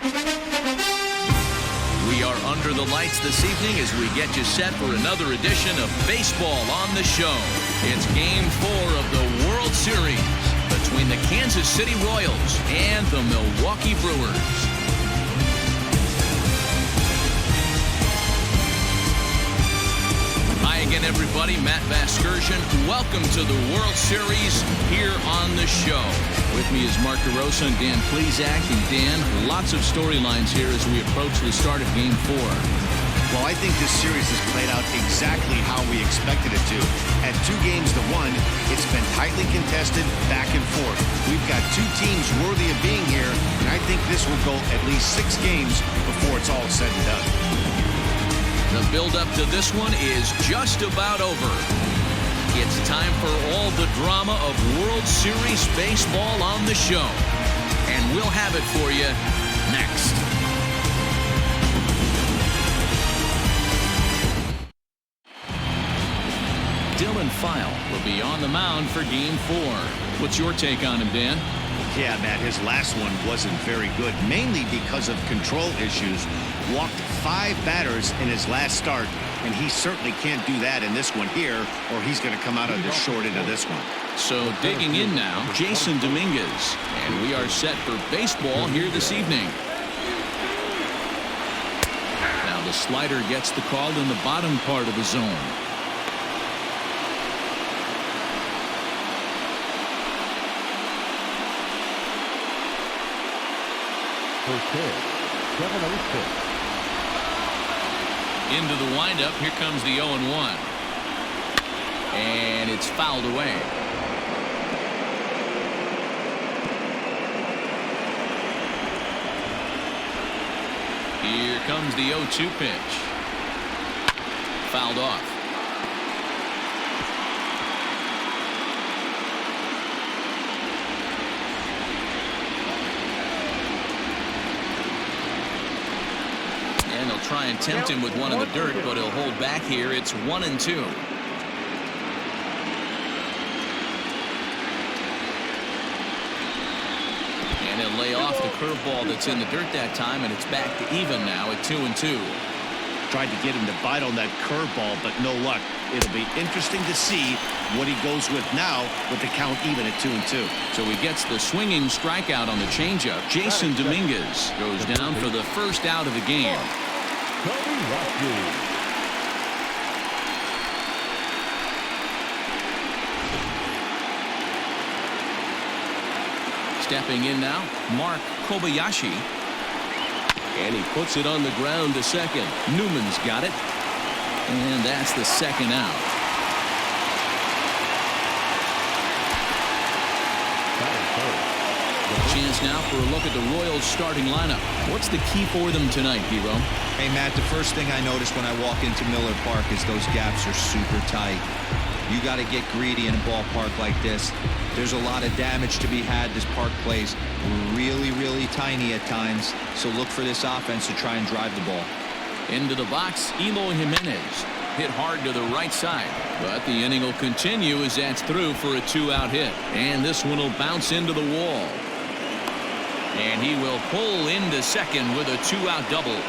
We are under the lights this evening as we get you set for another edition of Baseball on the Show. It's Game 4 of the World Series between the Kansas City Royals and the Milwaukee Brewers. Hi again, everybody. Matt Vasgersian. Welcome to the World Series here on the show. With me is Mark DeRosa and Dan Plesac. And Dan, lots of storylines here as we approach the start of Game 4. Well, I think this series has played out exactly how we expected it to. At 2-1, it's been tightly contested, back and forth. We've got two teams worthy of being here, and I think this will go at least 6 games before it's all said and done. The build-up to this one is just about over. It's time for all the drama of World Series baseball on the show. And we'll have it for you next. Dylan File will be on the mound for Game 4. What's your take on him, Dan? Yeah, Matt, his last one wasn't very good, mainly because of control issues. Walked 5 batters in his last start, and he certainly can't do that in this one here, or he's going to come out of the short end of this one. So digging in now, Jason Dominguez, and we are set for baseball here this evening. Now the slider gets the call in the bottom part of the zone. Into the windup. Here comes the 0-1. And it's fouled away. Here comes the 0-2 pitch. Fouled off. And they'll try and tempt him with one in the dirt, but he'll hold back here. It's 1-2. And he'll lay off the curveball that's in the dirt that time, and it's back to even now at 2-2. Tried to get him to bite on that curveball, but no luck. It'll be interesting to see what he goes with now with the count even at 2-2. So he gets the swinging strikeout on the changeup. Jason Dominguez goes down for the first out of the game. Stepping in now, Mark Kobayashi. And he puts it on the ground to second. Newman's got it. And that's the second out. Chance now for a look at the Royals starting lineup. What's the key for them tonight, Hero? Hey, Matt, the first thing I notice when I walk into Miller Park is those gaps are super tight. You got to get greedy in a ballpark like this. There's a lot of damage to be had. This park plays really, really tiny at times. So look for this offense to try and drive the ball. Into the box, Eloy Jimenez. Hit hard to the right side. But the inning will continue as that's through for a 2-out hit. And this one will bounce into the wall. And he will pull into second with a 2-out double.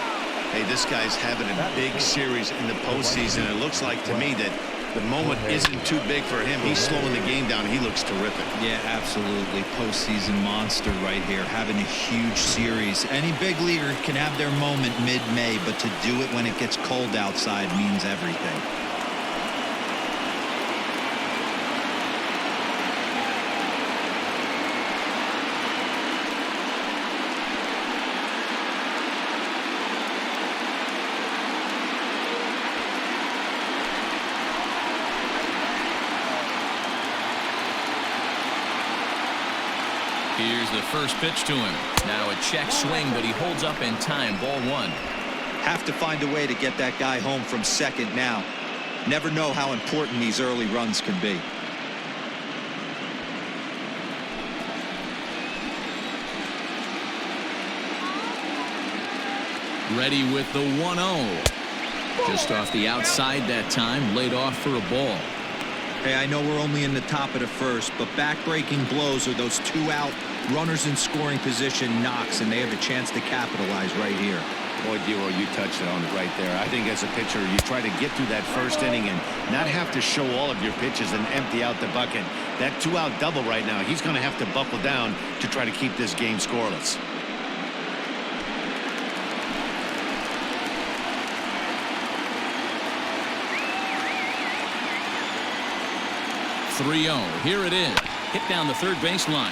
Hey, this guy's having a big series in the postseason. It looks like to me that the moment isn't too big for him. He's slowing the game down. He looks terrific. Yeah, absolutely. Postseason monster right here. Having a huge series. Any big leaguer can have their moment mid-May, but to do it when it gets cold outside means everything. Here's the first pitch to him. Now a check swing, but he holds up in time. Ball 1. Have to find a way to get that guy home from second now. Never know how important these early runs can be. Ready with the 1-0. Just off the outside that time, laid off for a ball. Hey, I know we're only in the top of the first, but back-breaking blows or those 2-out Runners in scoring position knocks, and they have a chance to capitalize right here. Boy, Dero, you touched it on it right there. I think as a pitcher, you try to get through that first inning and not have to show all of your pitches and empty out the bucket. That 2-out double right now, he's going to have to buckle down to try to keep this game scoreless. 3-0. Here it is. Hit down the third baseline.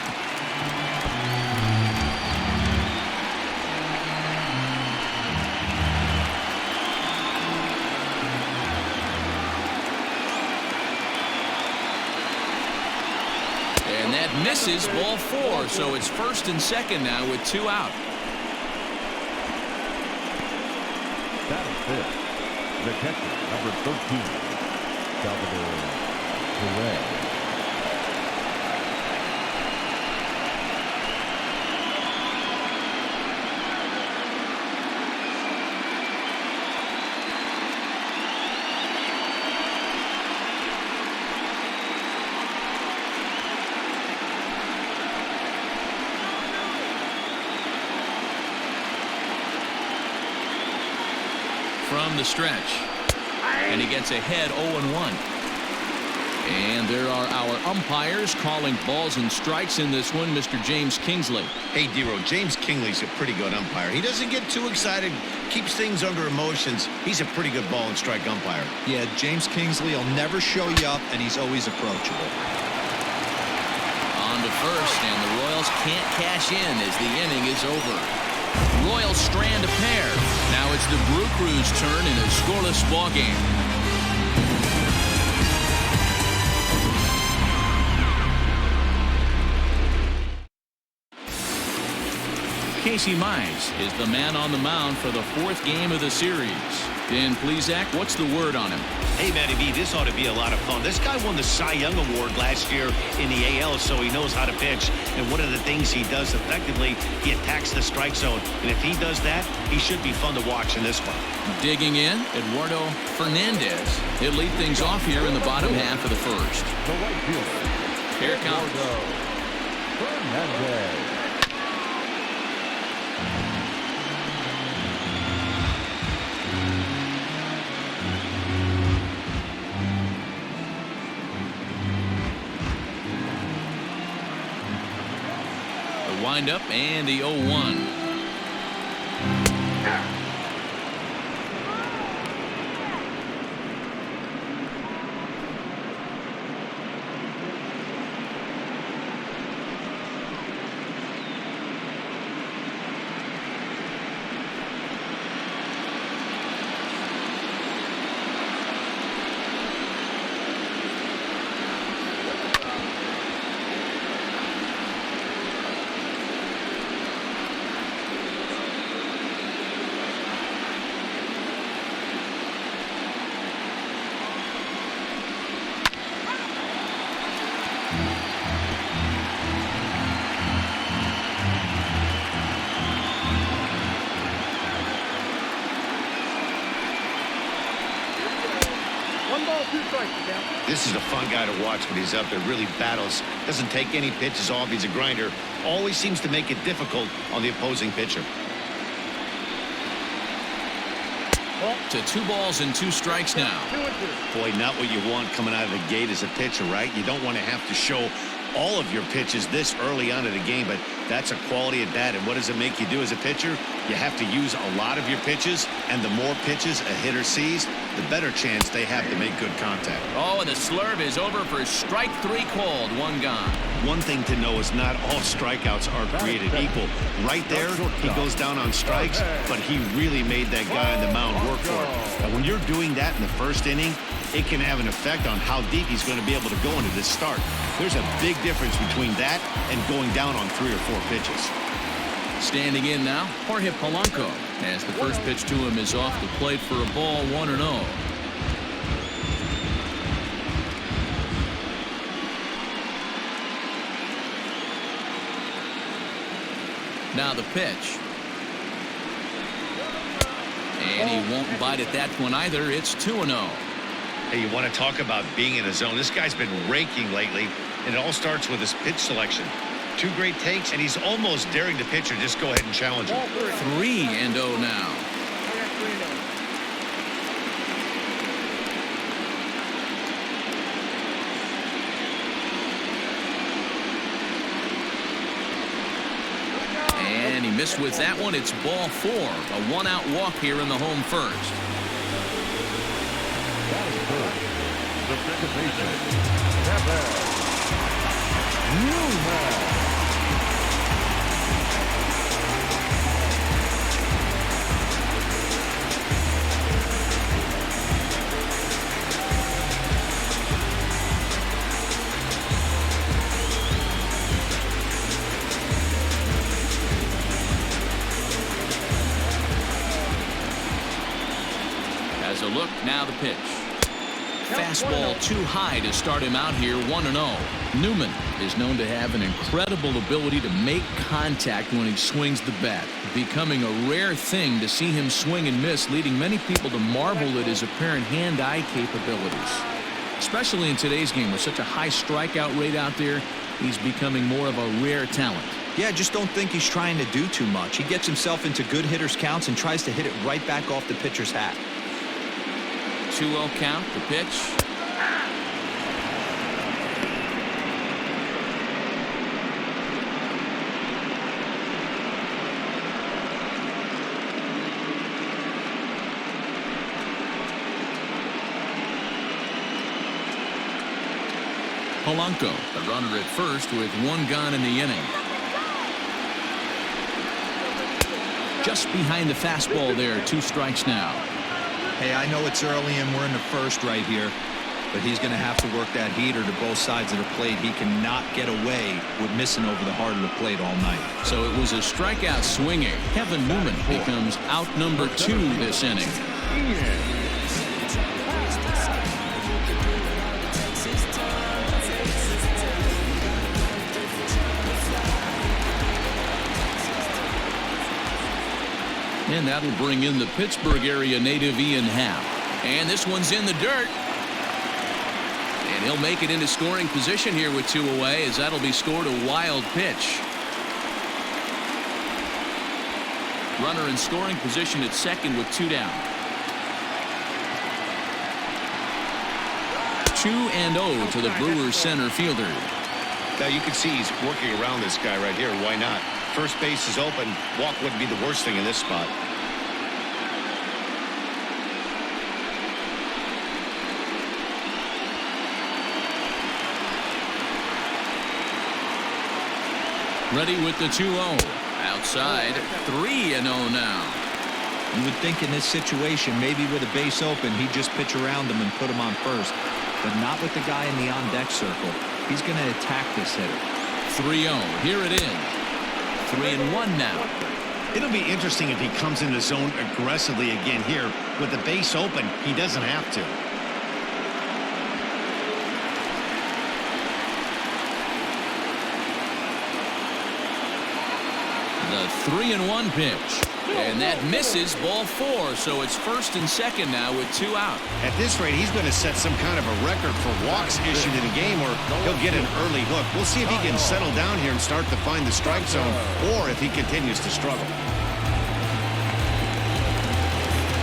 And that misses, ball 4. So it's first and second now with 2 out. Batting fifth, the catcher, number 13, Salvador Perez. From the stretch, and he gets ahead 0-1. And there are our umpires calling balls and strikes in this one. Mr. James Kingsley. Hey, Dero, James Kingsley's a pretty good umpire. He doesn't get too excited, keeps things under emotions. He's a pretty good ball and strike umpire. Yeah, James Kingsley will never show you up, and he's always approachable. On to first, and the Royals can't cash in as the inning is over. Royals strand a pair. Now it's the Brew Crew's turn in a scoreless ball game. Casey Mize is the man on the mound for the 4th game of the series. Dan Plesac, what's the word on him? Hey, Matty B, this ought to be a lot of fun. This guy won the Cy Young Award last year in the AL, so he knows how to pitch. And one of the things he does effectively, he attacks the strike zone. And if he does that, he should be fun to watch in this one. Digging in, Eduardo Fernandez. He'll lead things off here in the bottom half of the first. The right fielder, Here it comes. Eduardo Fernandez. Wind up and the 0-1. This is a fun guy to watch when he's up there. Really battles. Doesn't take any pitches off. He's a grinder. Always seems to make it difficult on the opposing pitcher. To 2 balls and 2 strikes now. Boy, not what you want coming out of the gate as a pitcher, right? You don't want to have to show all of your pitches this early on in the game, but that's a quality at bat. And what does it make you do as a pitcher? You have to use a lot of your pitches, and the more pitches a hitter sees, the better chance they have to make good contact. Oh, and the slurve is over for strike 3 called. 1 gone. One thing to know is not all strikeouts are created equal. Right there, he goes down on strikes, but he really made that guy on the mound work for it. And when you're doing that in the first inning, it can have an effect on how deep he's going to be able to go into this start. There's a big difference between that and going down on 3 or 4 pitches. Standing in now, Jorge Polanco, as the first pitch to him is off the plate for a ball, 1-0. Now the pitch. And he won't bite at that one either. It's 2-0. Hey, you want to talk about being in a zone. This guy's been raking lately, and it all starts with his pitch selection. Two great takes, and he's almost daring the pitcher just go ahead and challenge him. 3-0 now. And he missed with that one. It's ball 4. A one-out walk here in the home first. Batting first, the second baseman, Kevin Newman. As a look, now the pitch. Fastball too high to start him out here, 1-0. Newman is known to have an incredible ability to make contact when he swings the bat, becoming a rare thing to see him swing and miss, leading many people to marvel at his apparent hand-eye capabilities. Especially in today's game with such a high strikeout rate out there, he's becoming more of a rare talent. Yeah, I just don't think he's trying to do too much. He gets himself into good hitters' counts and tries to hit it right back off the pitcher's hat. 2-0 count, the pitch. Polanco, the runner at first with one gone in the inning. Just behind the fastball there, 2 strikes now. Hey, I know it's early and we're in the first right here, but he's going to have to work that heater to both sides of the plate. He cannot get away with missing over the heart of the plate all night. So it was a strikeout swinging. Kevin Newman becomes out number 2 this inning. And that'll bring in the Pittsburgh area native Ian Happ. And this one's in the dirt. And he'll make it into scoring position here with 2 away, as that'll be scored a wild pitch. Runner in scoring position at second with 2 down. 2-0 to the Brewers center fielder. Now you can see he's working around this guy right here. Why not? First base is open. Walk wouldn't be the worst thing in this spot. Ready with the 2-0. Outside, 3-0 now. You would think in this situation, maybe with a base open, he'd just pitch around him and put him on first. But not with the guy in the on-deck circle. He's going to attack this hitter. 3-0. Here it is. 3-1 now. It'll be interesting if he comes in the zone aggressively again here. With the base open, he doesn't have to. The 3-1 pitch. And that misses, ball 4. So it's first and second now with 2 out. At this rate, he's going to set some kind of a record for walks issued in a game, or he'll get an early hook. We'll see if he can settle down here and start to find the strike zone, or if he continues to struggle.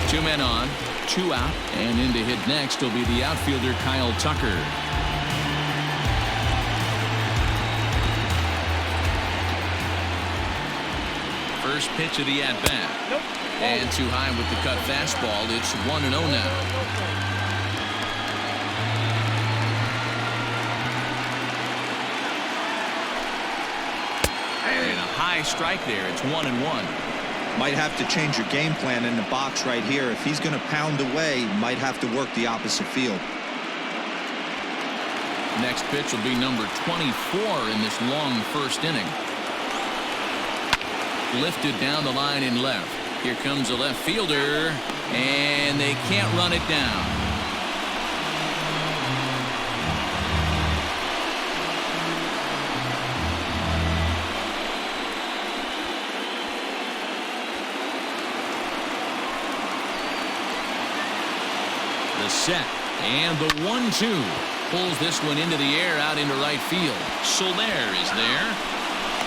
2 men on, 2 out, and in to hit next will be the outfielder Kyle Tucker. First pitch of the at-bat. And too high with the cut fastball. It's 1-0 now. And a high strike there. It's 1-1. Might have to change your game plan in the box right here. If he's going to pound away, might have to work the opposite field. Next pitch will be number 24 in this long first inning. Lifted down the line in left. Here comes the left fielder, and they can't run it down. The set, and the 1-2. Pulls this one into the air out into right field. Soler is there.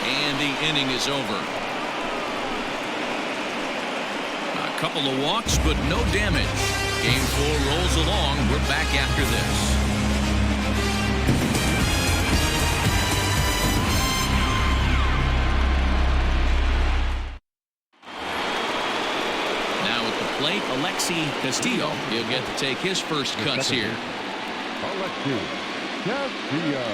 And the inning is over. A couple of walks, but no damage. Game 4 rolls along. We're back after this. Alexi Castillo. He'll get to take his first cuts here. Alexi Castillo.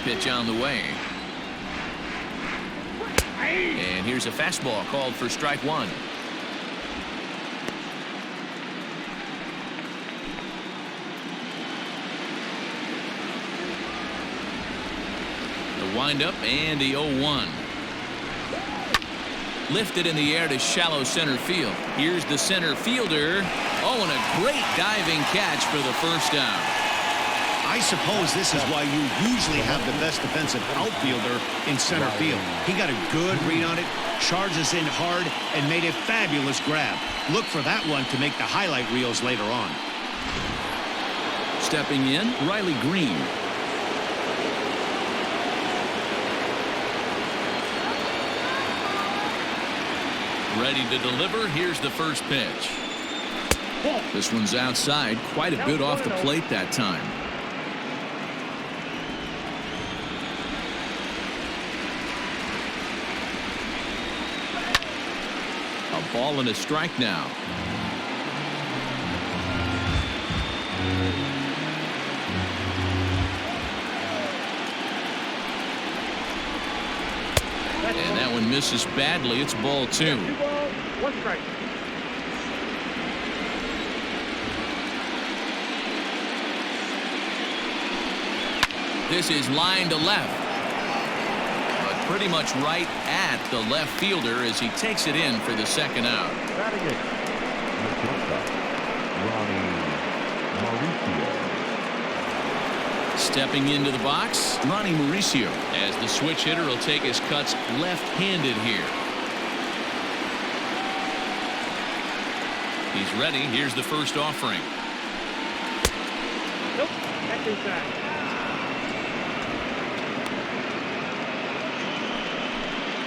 Pitch on the way. And here's a fastball called for strike one. Windup and the 0-1. Lifted in the air to shallow center field. Here's the center fielder. Oh, and a great diving catch for the first down. I suppose this is why you usually have the best defensive outfielder in center field. He got a good read on it, charges in hard, and made a fabulous grab. Look for that one to make the highlight reels later on. Stepping in, Riley Green. Ready to deliver. Here's the first pitch. This one's outside. Quite a bit off the plate that time. A ball and a strike now. And that one misses badly. It's ball 2. 1 strike. This is line to left. But pretty much right at the left fielder as he takes it in for the second out. Batting it. Ronnie Mauricio. Stepping into the box, Ronnie Mauricio, as the switch hitter will take his cuts left-handed here. He's ready. Here's the first offering. Nope. That's inside.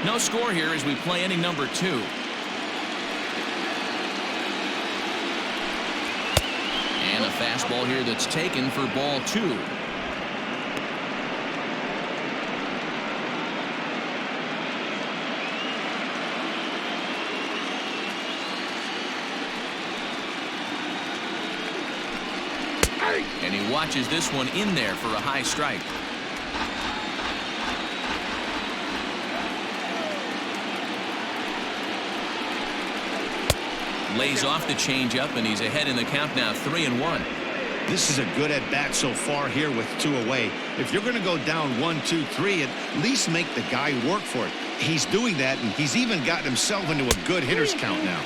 No score here as we play inning number 2. And a fastball here that's taken for ball 2. And he watches this one in there for a high strike. Lays off the changeup, and he's ahead in the count now, 3-1. This is a good at-bat so far here with 2 away. If you're going to go down 1, 2, 3, at least make the guy work for it. He's doing that, and he's even gotten himself into a good hitter's count now.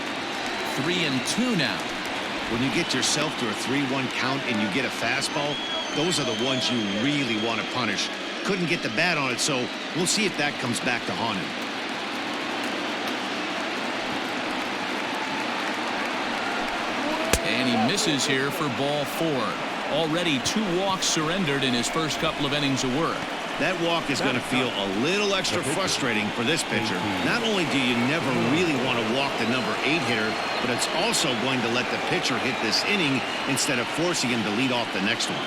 3-2 now. When you get yourself to a 3-1 count and you get a fastball, those are the ones you really want to punish. Couldn't get the bat on it, so we'll see if that comes back to haunt him. And he misses here for ball 4. Already 2 walks surrendered in his first couple of innings of work. That walk is going to feel a little extra frustrating for this pitcher. Not only do you never really want to walk the number 8 hitter, but it's also going to let the pitcher hit this inning instead of forcing him to lead off the next one.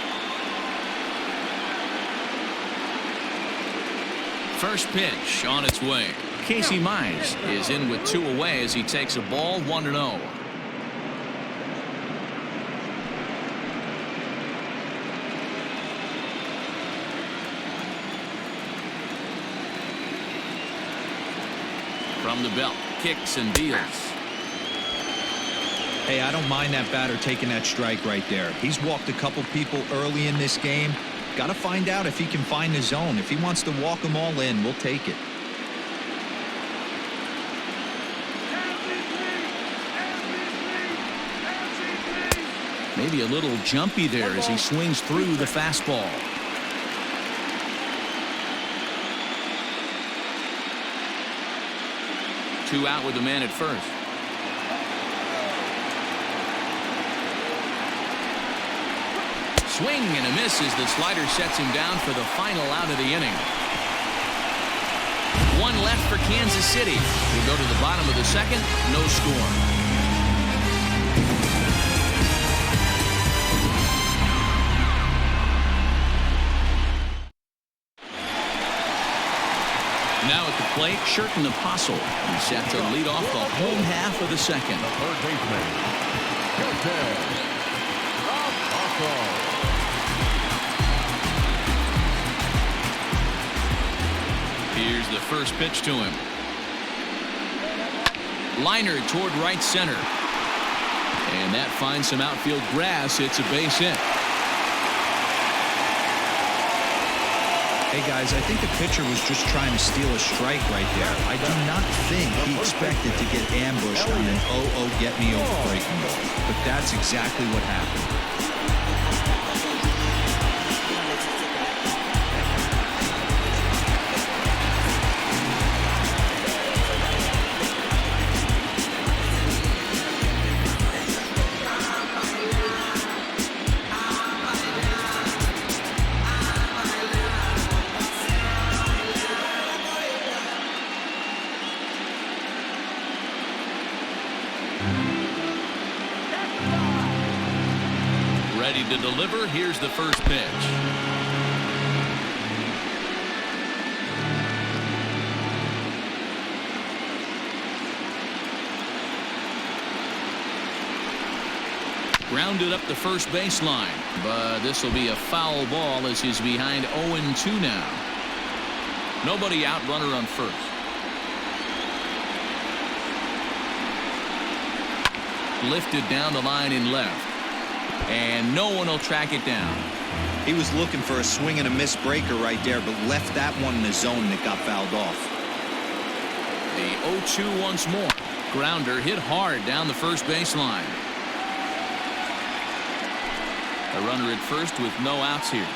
First pitch on its way. Casey Mize is in with 2 away as he takes a ball, 1-0. From the belt, kicks and deals. Hey, I don't mind that batter taking that strike right there. He's walked a couple people early in this game. Got to find out if he can find the zone. If he wants to walk them all in, we'll take it. Maybe a little jumpy there as he swings through the fastball. Two out with the man at first. Swing and a miss as the slider sets him down for the final out of the inning. One left for Kansas City. We'll go to the bottom of the second. No score. Now at the plate, Sherten Apostle. He's set to lead off the home half of the second. The third baseman, Sherten Apostle. Here's the first pitch to him. Liner toward right center. And that finds some outfield grass. It's a base hit. Hey, guys, I think the pitcher was just trying to steal a strike right there. I do not think he expected to get ambushed on an get-me-over breaking ball. But that's exactly what happened. Ready to deliver. Here's the first pitch. Grounded up the first baseline, but this will be a foul ball as he's behind 0-2 now. Nobody out, runner on first. Lifted down the line in left. And no one will track it down. He was looking for a swing and a miss breaker right there, but left that one in the zone that got fouled off. The 0-2 once more. Grounder hit hard down the first baseline. A runner at first with no outs here.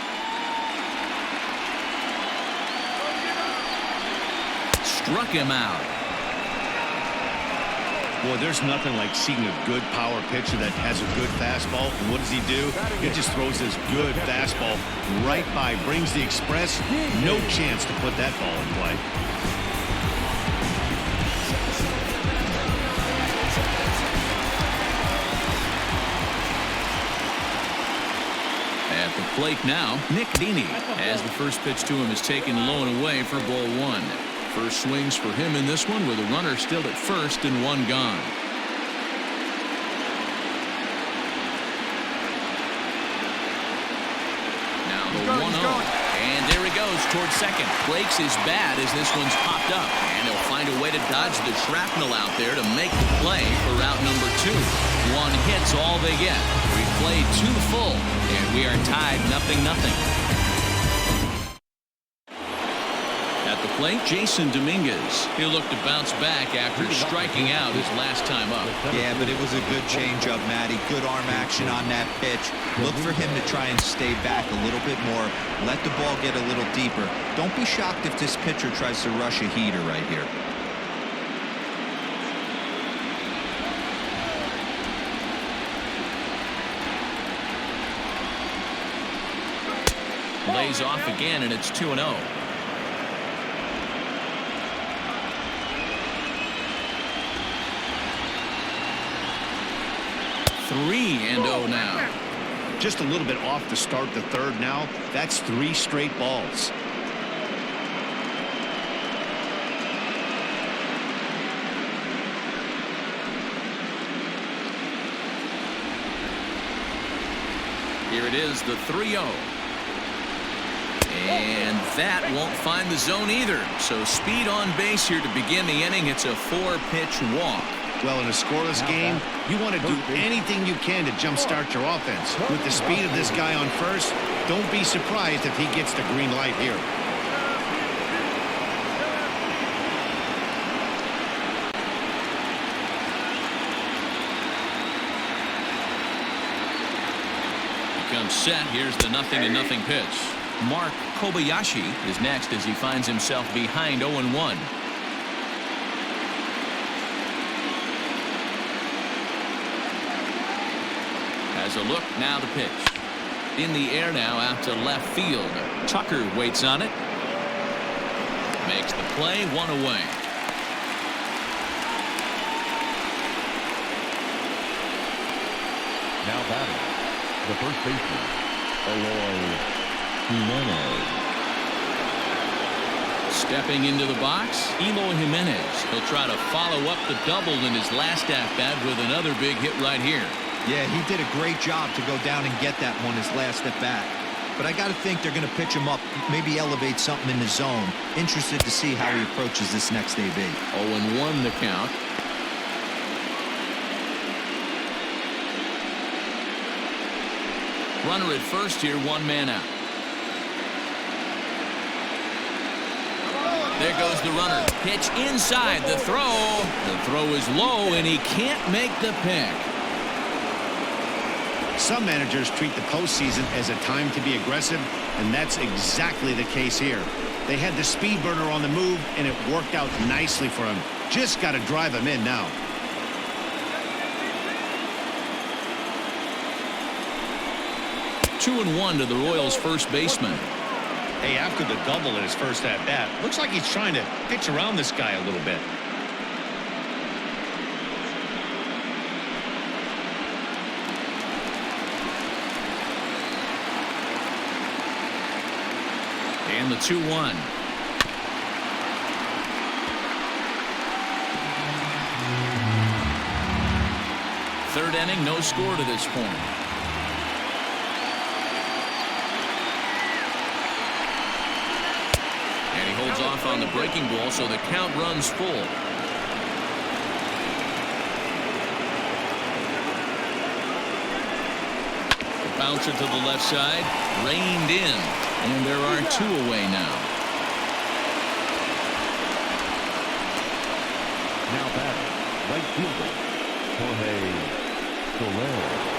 Struck him out. Boy, there's nothing like seeing a good power pitcher that has a good fastball. And what does he do? He just throws this good fastball right by, brings the express. No chance to put that ball in play. At the plate now, Nick Dini, as the first pitch to him is taken low and away for ball one. First swings for him in this one with a runner still at first and one gone. Now the 1-0. And there he goes towards second. Breaks his bat as this one's popped up. And he'll find a way to dodge the shrapnel out there to make the play for route number 2. One hit's all they get. We played 2 full, and we are tied 0-0. At the plate, Jason Dominguez. He'll look to bounce back after striking out his last time up. Yeah, but it was a good changeup, Matty. Good arm action on that pitch. Look for him to try and stay back a little bit more. Let the ball get a little deeper. Don't be shocked if this pitcher tries to rush a heater right here. Lays off again, and it's 2-0. 3-0 now. Just a little bit off to start the third now. That's 3 straight balls. Here it is, the 3-0. And that won't find the zone either. So speed on base here to begin the inning. It's a 4-pitch walk. Well, in a scoreless game, you want to do anything you can to jumpstart your offense. With the speed of this guy on first, don't be surprised if he gets the green light here. Becomes set. Here's the 0-0 pitch. Mark Kobayashi is next as he finds himself behind 0-1. Has a look, now the pitch. In the air now out to left field. Tucker waits on it. Makes the play, 1 away. Now batting, the first baseman, Eloy Jimenez. Stepping into the box, Eloy Jimenez. He'll try to follow up the double in his last at-bat with another big hit right here. Yeah, he did a great job to go down and get that one his last at-bat. But I got to think they're going to pitch him up, maybe elevate something in the zone. Interested to see how he approaches this next AB. 0-1 the count. Runner at first here, 1 man out. There goes the runner. Pitch inside. The throw. The throw is low, and he can't make the pick. Some managers treat the postseason as a time to be aggressive, and that's exactly the case here. They had the speed burner on the move, and it worked out nicely for him. Just got to drive him in now. Two and 1 to the Royals' first baseman. Hey, after the double in his first at-bat, looks like he's trying to pitch around this guy a little bit. And the 2-1. Third inning, no score to this point. And he holds off on the breaking ball, so the count runs full. The bouncer to the left side, reined in, and there are 2 away now. Now batting, right fielder, Jorge Soler.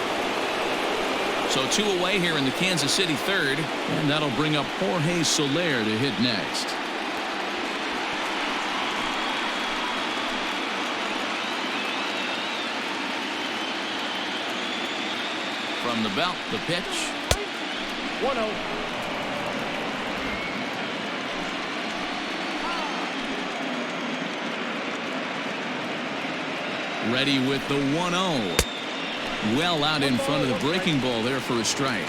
So 2 away here in the Kansas City third, and that'll bring up Jorge Soler to hit next. From the belt, the pitch. 1-0. Ready with the 1-0. Well out in front of the breaking ball there for a strike.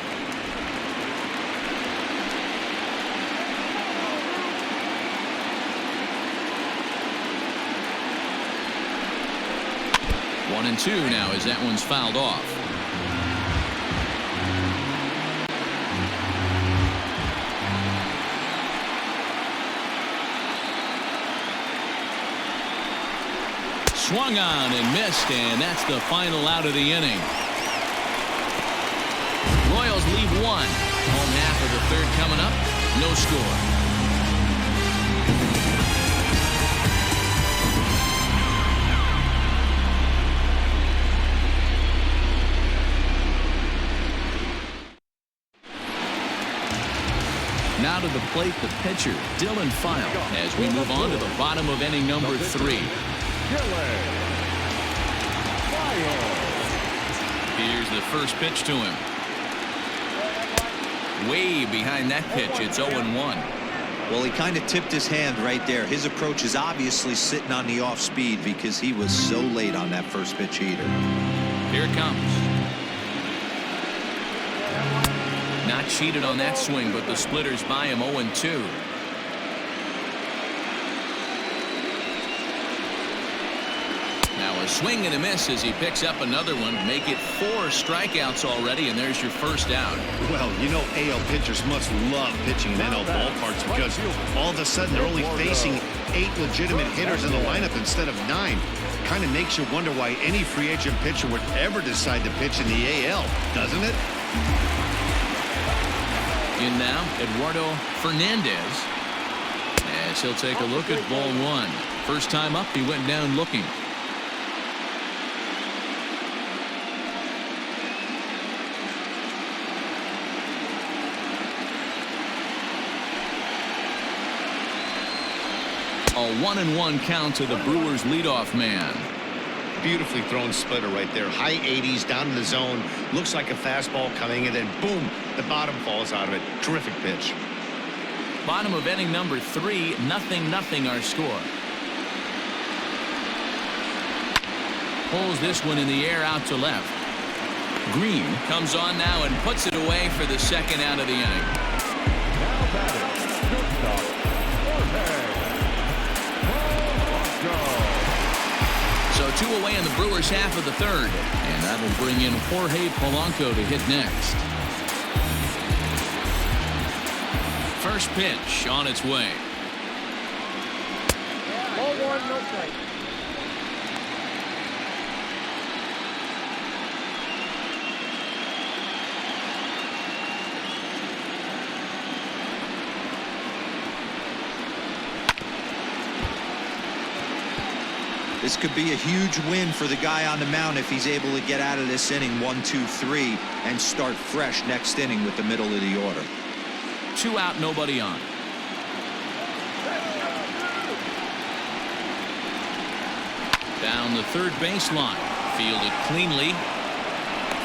One and 2 now as that one's fouled off. Swung on and missed, and that's the final out of the inning. Royals leave 1. Home half of the third coming up. No score. Now to the plate, the pitcher, Dylan File, as we move on to the bottom of inning number 3. Here's the first pitch to him. Way behind that pitch. It's 0-1. Well, he kind of tipped his hand right there. His approach is obviously sitting on the off speed because he was so late on that first pitch heater. Here it comes. Not cheated on that swing, but the splitters by him 0-2. Now a swing and a miss as he picks up another one. Make it 4 strikeouts already, and there's your first out. Well, you know AL pitchers must love pitching in NL ballparks because all of a sudden they're only facing 8 legitimate hitters in the lineup instead of 9. Kind of makes you wonder why any free agent pitcher would ever decide to pitch in the AL, doesn't it? In now, Eduardo Fernandez, as he'll take a look at ball 1. First time up, he went down looking. A 1-1 count to the Brewers leadoff man. Beautifully thrown splitter right there. High 80s down in the zone. Looks like a fastball coming, and then boom, the bottom falls out of it. Terrific pitch. Bottom of inning number 3, 0-0 our score. Pulls this one in the air out to left. Green comes on now and puts it away for the second out of the inning. Now batting, shortstop, So 2 away in the Brewers' half of the third, and that'll bring in Jorge Polanco to hit next. First pitch on its way. Ball 1, no strike. This could be a huge win for the guy on the mound if he's able to get out of this inning 1, 2, 3 and start fresh next inning with the middle of the order. 2 out, nobody on. Down the third baseline. Fielded cleanly.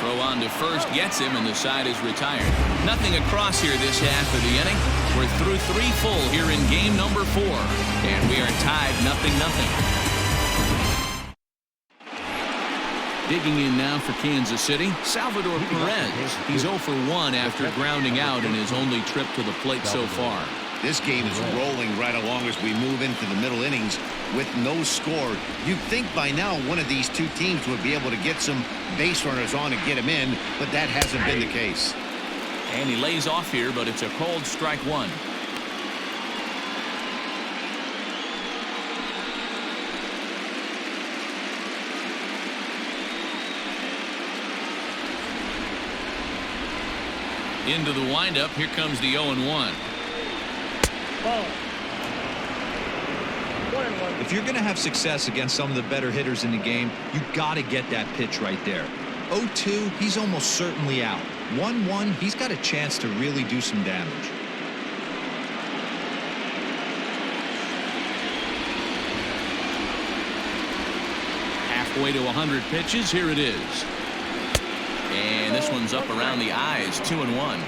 Throw on to first gets him, and the side is retired. Nothing across here this half of the inning. We're through 3 full here in game number 4, and we are tied 0-0. Digging in now for Kansas City, Salvador Perez. He's 0 for 1 after grounding out in his only trip to the plate so far. This game is rolling right along as we move into the middle innings with no score. You'd think by now one of these 2 teams would be able to get some base runners on and get him in, but that hasn't been the case. And he lays off here, but it's a cold strike 1. Into the windup. Here comes the 0-1. Ball. 1-1. If you're going to have success against some of the better hitters in the game, you got to get that pitch right there. 0-2, he's almost certainly out. 1-1, he's got a chance to really do some damage. Halfway to 100 pitches. Here it is. And this one's up around the eyes. 2-1.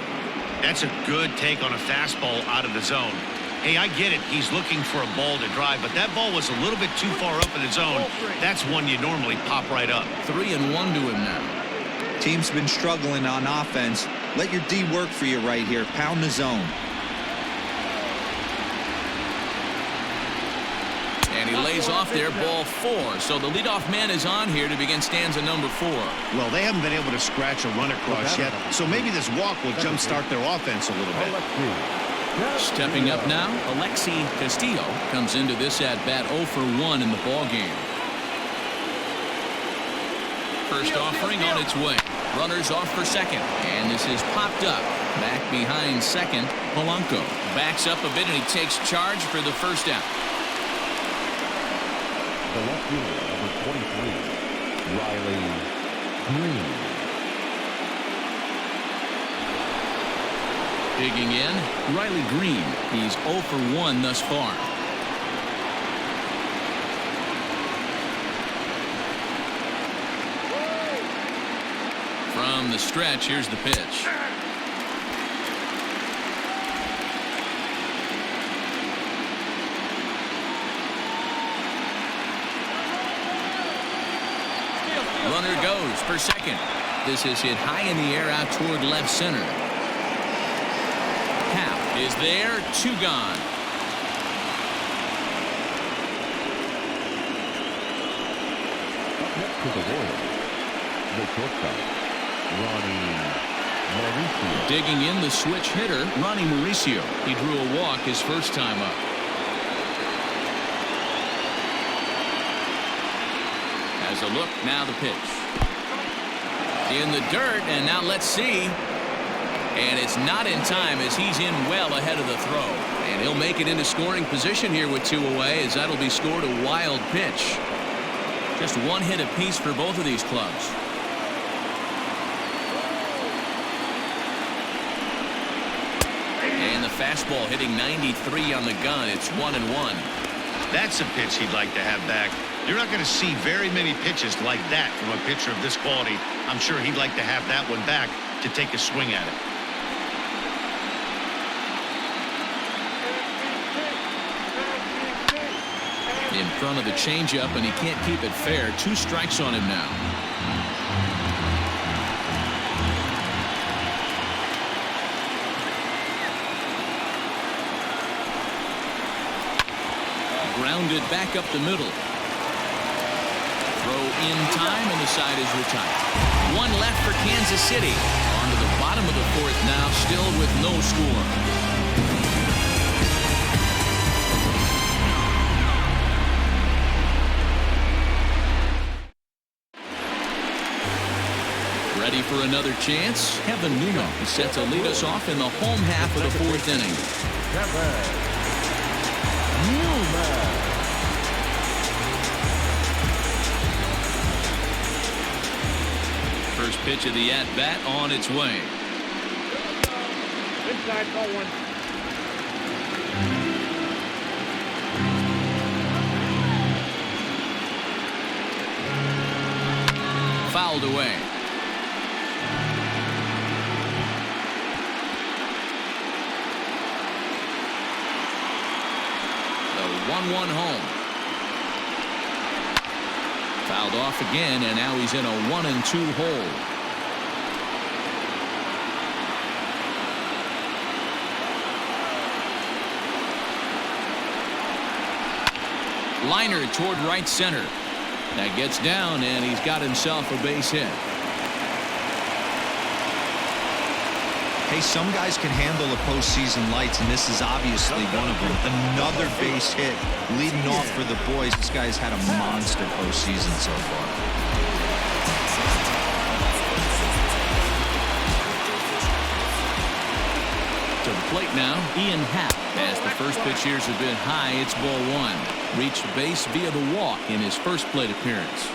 That's a good take on a fastball out of the zone. Hey, I get it. He's looking for a ball to drive, but that ball was a little bit too far up in the zone. That's one you normally pop right up. 3-1 to him now. Team's been struggling on offense. Let your D work for you right here. Pound the zone. And he lays off there, ball 4. So the leadoff man is on here to begin stanza number 4. Well, they haven't been able to scratch a run across yet, so maybe this walk will jumpstart their offense a little bit. Stepping up now, Alexi Castillo comes into this at-bat 0 for 1 in the ballgame. First offering on its way. Runners off for second, and this is popped up. Back behind second, Polanco backs up a bit, and he takes charge for the first out. The left fielder, number 23, Riley Green. Digging in, Riley Green. He's 0 for 1 thus far. From the stretch, here's the pitch. Runner goes for second. This is hit high in the air out toward left center. Happ is there, 2 gone. Up next to the Royals, the shortstop, Ronnie Mauricio. Digging in, the switch hitter, Ronnie Mauricio. He drew a walk his first time up. As a look, now the pitch. In the dirt, and now let's see. And it's not in time as he's in well ahead of the throw. And he'll make it into scoring position here with 2 away, as that'll be scored a wild pitch. Just 1 hit apiece for both of these clubs. And the fastball hitting 93 on the gun. It's 1-1. That's a pitch he'd like to have back. You're not going to see very many pitches like that from a pitcher of this quality. I'm sure he'd like to have that one back to take a swing at it. In front of the changeup, and he can't keep it fair. 2 strikes on him now. Grounded back up the middle. Throw in time, and the side is retired. 1 left for Kansas City. On to the bottom of the 4th now, still with no score. Ready for another chance? Kevin Newman is set to lead us off in the home half of the 4th inning. First pitch of the at-bat on its way. Inside, ball 1. Fouled away. The 1-1 home. Fouled off again, and now he's in a 1-2 hole. Liner toward right center. That gets down, and he's got himself a base hit. Hey, some guys can handle the postseason lights, and this is obviously one of them. Another base hit leading off for the boys. This guy's had a monster postseason so far. To the plate now, Ian Happ. As the first pitch years have been high, it's ball 1. Reached base via the walk in his first plate appearance.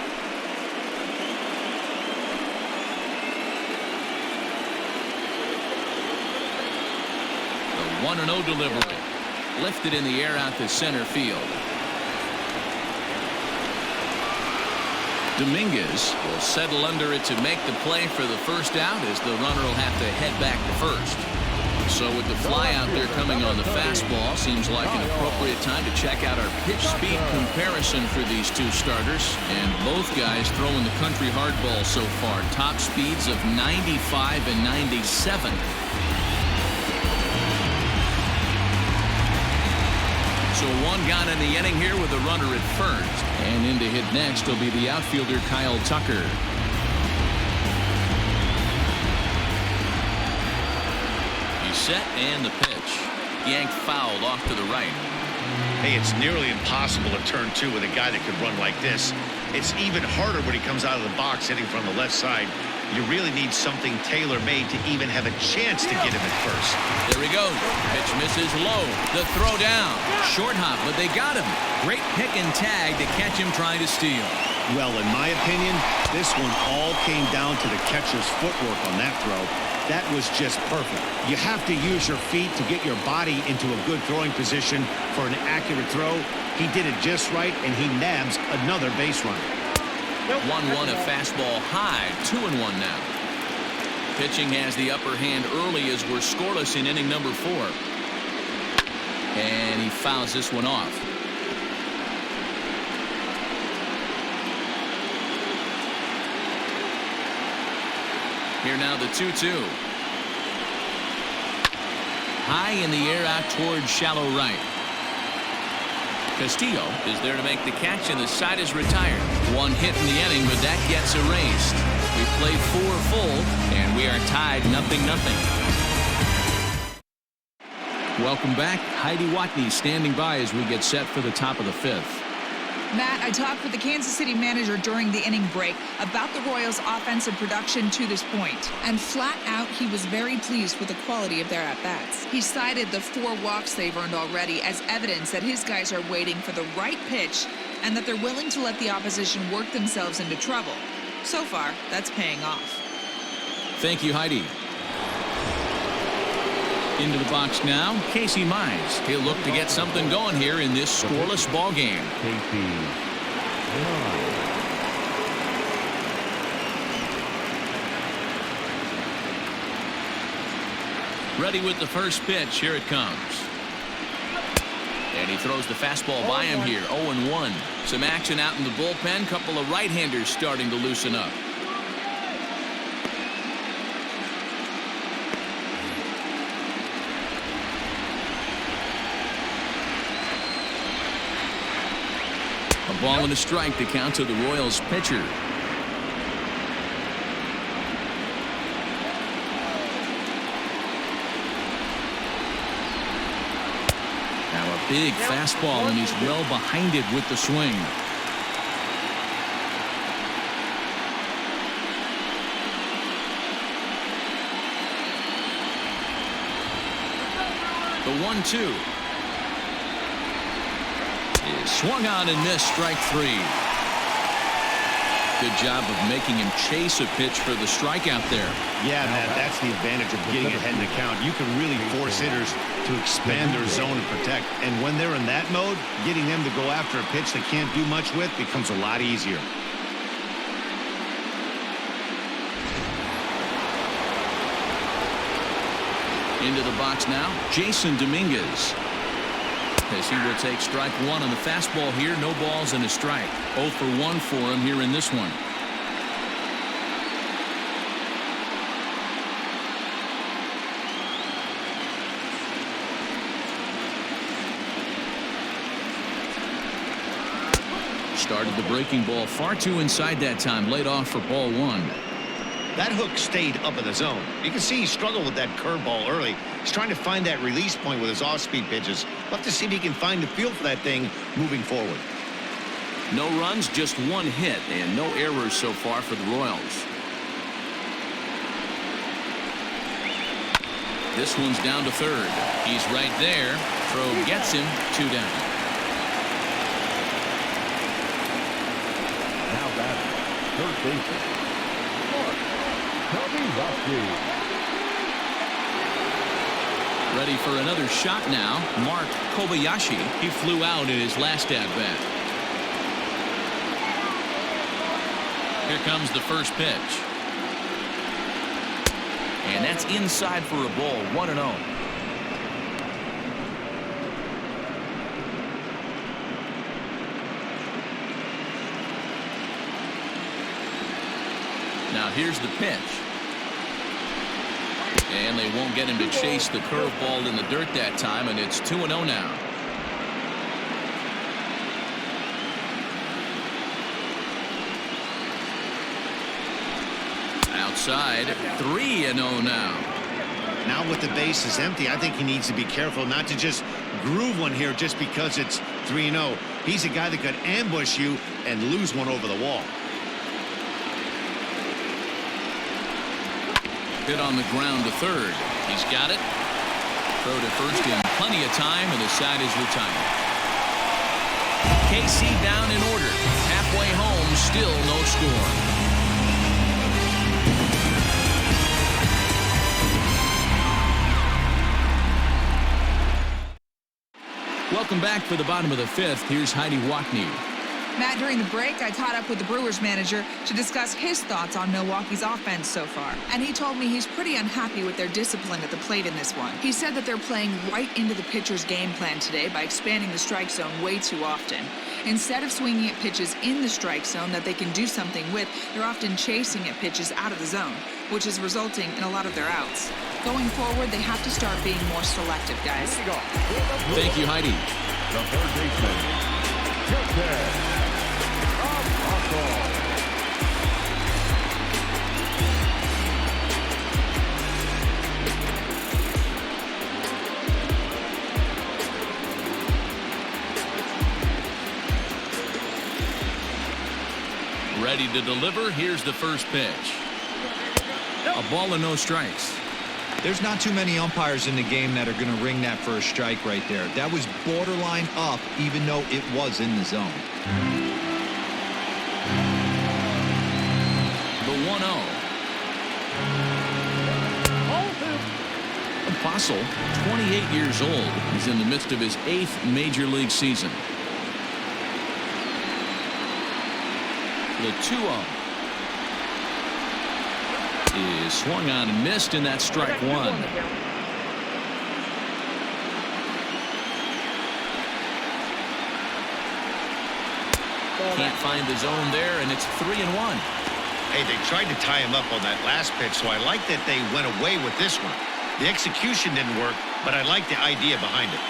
The 1-0 delivery. Lifted in the air out to center field. Dominguez will settle under it to make the play for the first out, as the runner will have to head back to first. So with the fly out there coming on the fastball, seems like an appropriate time to check out our pitch speed comparison for these 2 starters. And both guys throwing the country hardball so far. Top speeds of 95 and 97. So 1 gone in the inning here with a runner at first. And in to hit next will be the outfielder Kyle Tucker. Set and the pitch. Yanked fouled off to the right. Hey, it's nearly impossible to turn 2 with a guy that could run like this. It's even harder when he comes out of the box hitting from the left side. You really need something tailor-made to even have a chance to get him at first. There he goes. Pitch misses low. The throw down. Short hop, but they got him. Great pick and tag to catch him trying to steal. Well, in my opinion, this one all came down to the catcher's footwork on that throw. That was just perfect. You have to use your feet to get your body into a good throwing position for an accurate throw. He did it just right, and he nabs another base runner. 1-1 a fastball high. 2-1 now. Pitching has the upper hand early as we're scoreless in inning number 4. And he fouls this one off. Here now the 2-2. High in the air out toward shallow right. Castillo is there to make the catch, and the side is retired. 1 hit in the inning, but that gets erased. We played 4 full, and we are tied 0-0. Welcome back. Heidi Watney standing by as we get set for the top of the 5th. Matt, I talked with the Kansas City manager during the inning break about the Royals' offensive production to this point. And flat out, he was very pleased with the quality of their at-bats. He cited the 4 walks they've earned already as evidence that his guys are waiting for the right pitch and that they're willing to let the opposition work themselves into trouble. So far, that's paying off. Thank you, Heidi. Into the box now, Casey Mize. He'll look to get something going here in this scoreless ball game. Ready with the first pitch. Here it comes. And he throws the fastball by him here. 0-1. Some action out in the bullpen. Couple of right-handers starting to loosen up. A ball and a strike to count to the Royals pitcher. Big fastball, and he's well behind it with the swing. The 1-2 is swung on and missed. Strike three. Good job of making him chase a pitch for the strikeout there. Yeah, Matt, that's the advantage of getting ahead in the count. You can really force hitters to expand their zone and protect. And when they're in that mode, getting them to go after a pitch they can't do much with becomes a lot easier. Into the box now, Jason Dominguez. As he will take strike one on the fastball here. No balls and a strike. 0 for 1 for him here in this one. Started the breaking ball far too inside that time. Laid off for ball one. That hook stayed up in the zone. You can see he struggled with that curveball early. He's trying to find that release point with his off-speed pitches. We'll have to see if he can find the feel for that thing moving forward. No runs, just one hit, and no errors so far for the Royals. This one's down to third. He's right there. Throw gets him. 2 down. Now batting, third baseman, Kobayashi. Ready for another shot now. Mark Kobayashi. He flew out in his last at-bat. Here comes the first pitch. And that's inside for a ball. 1-0. Now here's the pitch. And they won't get him to chase the curveball in the dirt that time, and it's 2-0 now. Outside, 3-0 now. Now with the bases empty, I think he needs to be careful not to just groove one here just because it's 3-0. He's a guy that could ambush you and lose one over the wall. Hit on the ground to third. He's got it. Throw to first in plenty of time, and the side is retired. KC down in order. Halfway home, still no score. Welcome back for the bottom of the fifth. Here's Heidi Watney. Matt, during the break, I caught up with the Brewers manager to discuss his thoughts on Milwaukee's offense so far. And he told me he's pretty unhappy with their discipline at the plate in this one. He said that they're playing right into the pitcher's game plan today by expanding the strike zone way too often. Instead of swinging at pitches in the strike zone that they can do something with, they're often chasing at pitches out of the zone, which is resulting in a lot of their outs. Going forward, they have to start being more selective, guys. Thank you, Heidi. The third baseman, Justin Upton. Ready to deliver. Here's the first pitch. A ball and no strikes. There's not too many umpires in the game that are going to ring that first strike right there. That was borderline up, even though it was in the zone. The 1-0. Apostle, 28 years old. He's in the midst of his 8th major league season. The 2-0 is swung on and missed, and that's strike one. Can't find the zone there, and it's 3-1. Hey, they tried to tie him up on that last pitch, so I like that they went away with this one. The execution didn't work, but I like the idea behind it.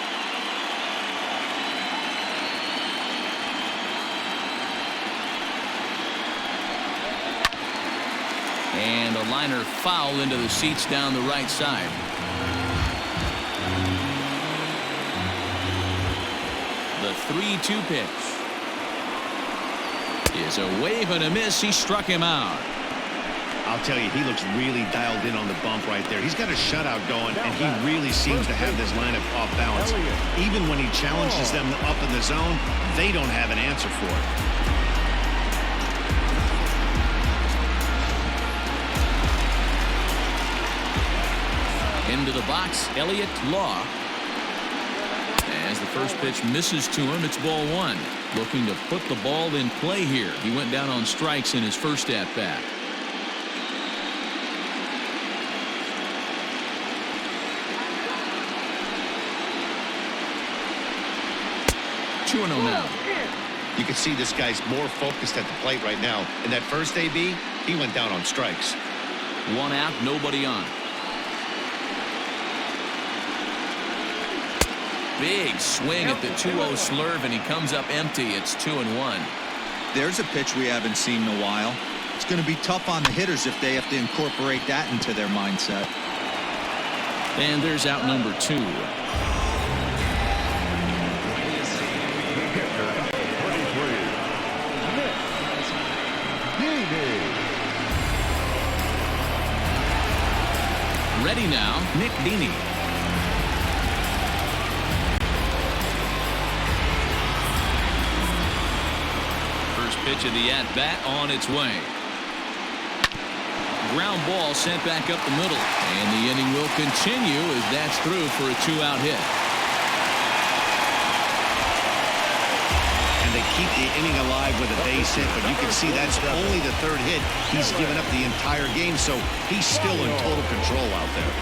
And a liner foul into the seats down the right side. The 3-2 pitch is a wave and a miss. He struck him out. I'll tell you, he looks really dialed in on the bump right there. He's got a shutout going, and he really seems to have this lineup off balance. Even when he challenges them up in the zone, they don't have an answer for it. Into the box, Elliott Law. As the first pitch misses to him, it's ball one. Looking to put the ball in play here. He went down on strikes in his first at-bat. Two and 0 now. You can see this guy's more focused at the plate right now. In that first AB, he went down on strikes. One out, nobody on. Big swing at the 2-0 slurve, and he comes up empty. It's 2-1. There's a pitch we haven't seen in a while. It's going to be tough on the hitters if they have to incorporate that into their mindset. And there's out number 2. Ready now, Nick Dini. Pitch of the at-bat on its way. Ground ball sent back up the middle, and the inning will continue as that's through for a 2-out hit. And they keep the inning alive with a base hit, but you can see that's only the third hit. He's given up the entire game, so he's still in total control out there.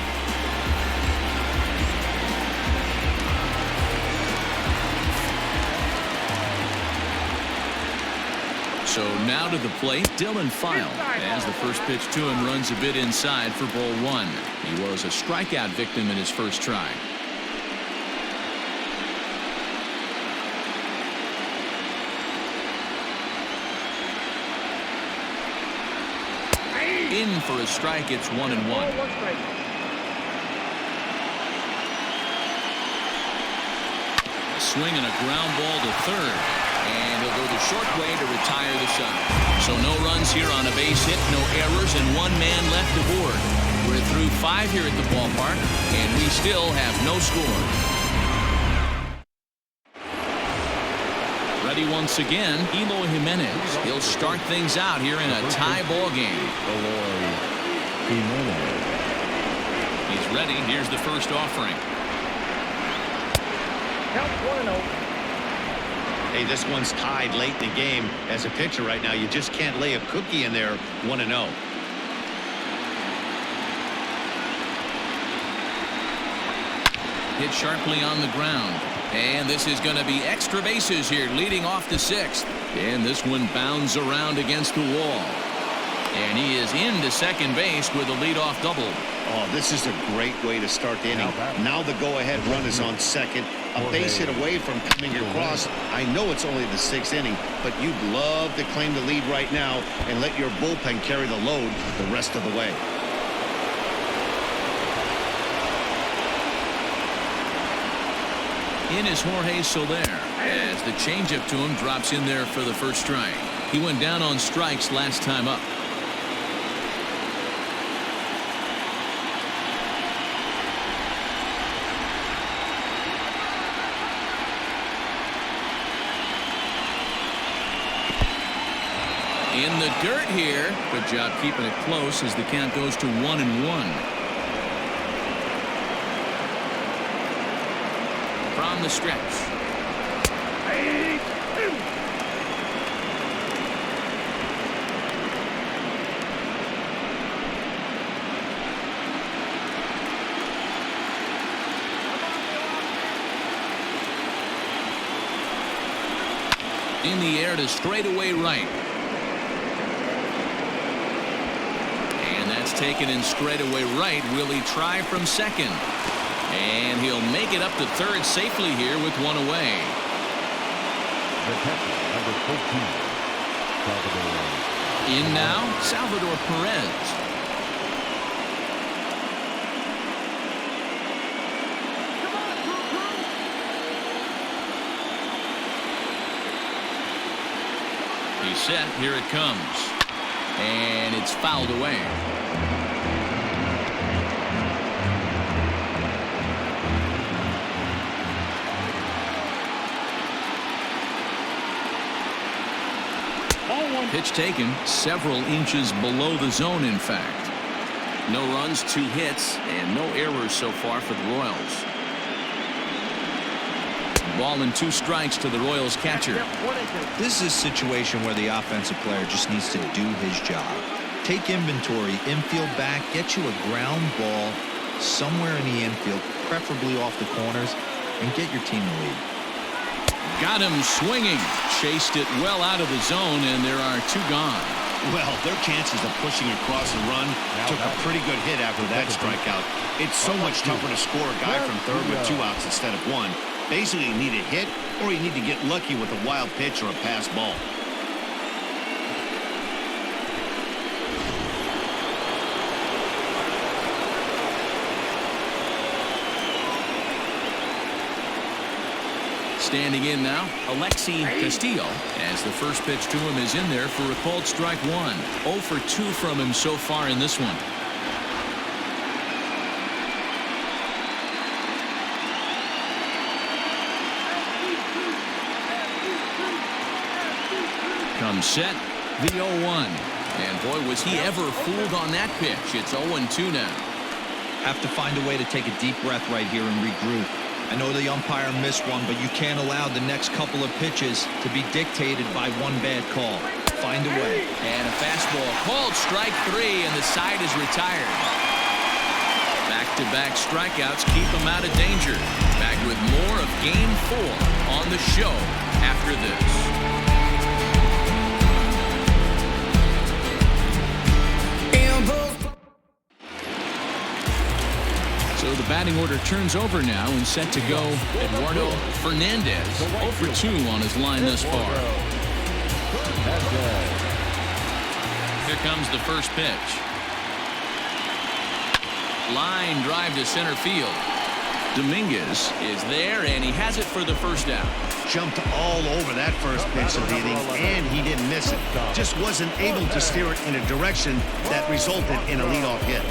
So now to the plate, Dylan File, as the first pitch to him runs a bit inside for ball one. He was a strikeout victim in his first try. In for a strike, it's 1-1. A swing and a ground ball to third. And he'll go the short way to retire the side. So no runs here on a base hit, no errors, and one man left aboard. We're through 5 here at the ballpark, and we still have no score. Ready once again, Eloy Jimenez. He'll start things out here in a tie ball game. He's ready. Here's the first offering. Count 1-0. Hey, this one's tied late in the game. As a pitcher right now, you just can't lay a cookie in there 1-0. Hit sharply on the ground. And this is going to be extra bases here leading off the 6th. And this one bounds around against the wall. And he is into second base with a leadoff double. Oh, this is a great way to start the inning. Now the go-ahead run is on second. A base hit away from coming across. I know it's only the 6th inning, but you'd love to claim the lead right now and let your bullpen carry the load the rest of the way. In is Jorge Soler, as the changeup to him drops in there for the first strike. He went down on strikes last time up. In the dirt here. Good job keeping it close as the count goes to 1-1. From the stretch. In the air to straightaway right. And that's taken in straightaway right. Will he try from second? And he'll make it up to third safely here with one away. The catcher, number 14, Salvador. In now, Salvador Perez. He's set. Here it comes. And it's fouled away. Pitch taken several inches below the zone, in fact. No runs, 2 hits, and no errors so far for the Royals. Ball and 2 strikes to the Royals catcher. This is a situation where the offensive player just needs to do his job. Take inventory, infield back, get you a ground ball somewhere in the infield, preferably off the corners, and get your team the lead. Got him swinging. Chased it well out of the zone, and there are 2 gone. Well, their chances of pushing across the run took a pretty good hit after that strikeout. It's so much tougher to score a guy from third with 2 outs instead of 1. Basically, you need a hit, or you need to get lucky with a wild pitch or a pass ball. Standing in now, Alexi Castillo, as the first pitch to him is in there for a called strike 1. 0 for 2 from him so far in this one. Comes set, the 0-1. And boy, was he ever fooled on that pitch. It's 0-2 now. Have to find a way to take a deep breath right here and regroup. I know the umpire missed one, but you can't allow the next couple of pitches to be dictated by one bad call. Find a way. And a fastball called strike 3, and the side is retired. Back-to-back strikeouts keep him out of danger. Back with more of Game 4 on the show after this. So the batting order turns over now and set to go Eduardo Fernandez. 0 for 2 on his line thus far. Here comes the first pitch. Line drive to center field. Dominguez is there, and he has it for the first out. Jumped all over that first pitch of the inning, and he didn't miss it. Just wasn't able to steer it in a direction that resulted in a leadoff hit.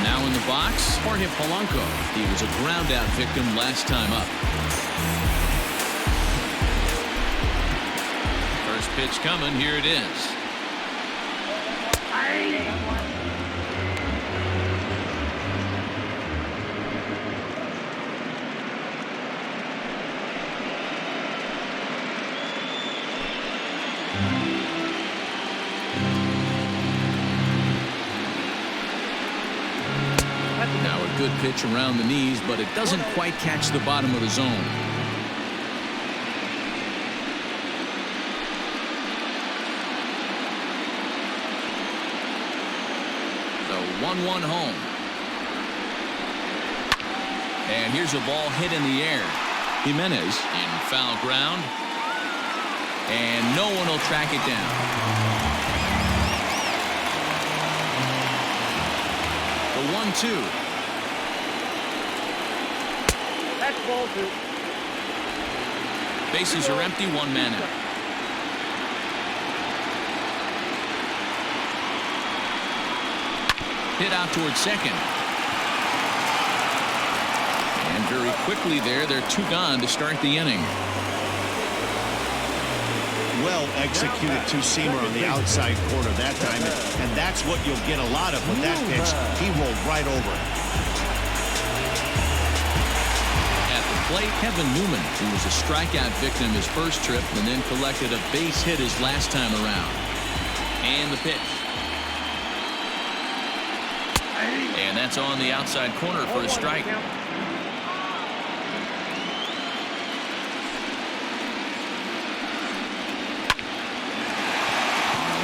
Now in the box, Jorge Polanco. He was a ground-out victim last time up. First pitch coming. Here it is. Now a good pitch around the knees, but it doesn't quite catch the bottom of the zone. The 1-1 home. And here's a ball hit in the air. Jimenez in foul ground. And no one will track it down. The 1-2. That's ball 2. Bases are empty, 1 man out. Hit out towards second. And very quickly there, they're 2 gone to start the inning. Well executed two-seamer on the outside corner that time, and that's what you'll get a lot of with that pitch. He rolled right over it. At the plate, Kevin Newman, who was a strikeout victim his first trip and then collected a base hit his last time around. And the pitch. And that's on the outside corner for a strike.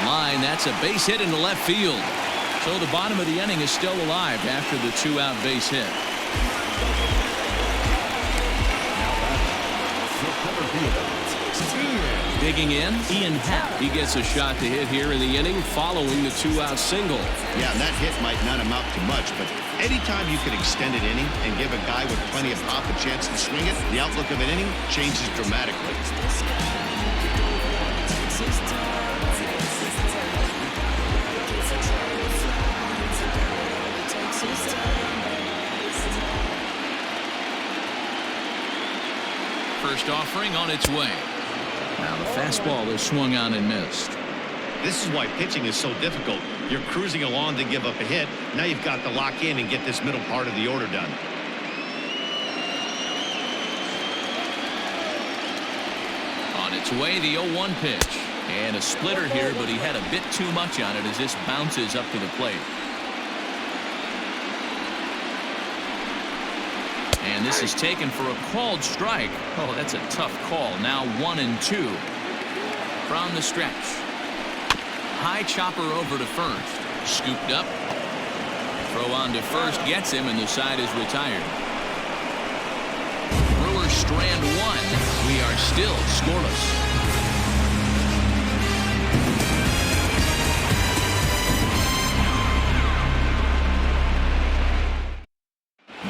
Line, that's a base hit into left field. So the bottom of the inning is still alive after the 2-out base hit. Digging in, Ian Happ. He gets a shot to hit here in the inning following the 2-out single. Yeah, and that hit might not amount to much, but anytime you can extend an inning and give a guy with plenty of pop a chance to swing it, the outlook of an inning changes dramatically. First offering on its way. Now the fastball is swung on and missed. This is why pitching is so difficult. You're cruising along to give up a hit. Now you've got to lock in and get this middle part of the order done. On its way, the 0-1 pitch. And a splitter here, but he had a bit too much on it as this bounces up to the plate. And this is taken for a called strike. Oh, that's a tough call. Now 1-2 from the stretch. High chopper over to first. Scooped up. Throw on to first gets him, and the side is retired. Brewers strand one. We are still scoreless.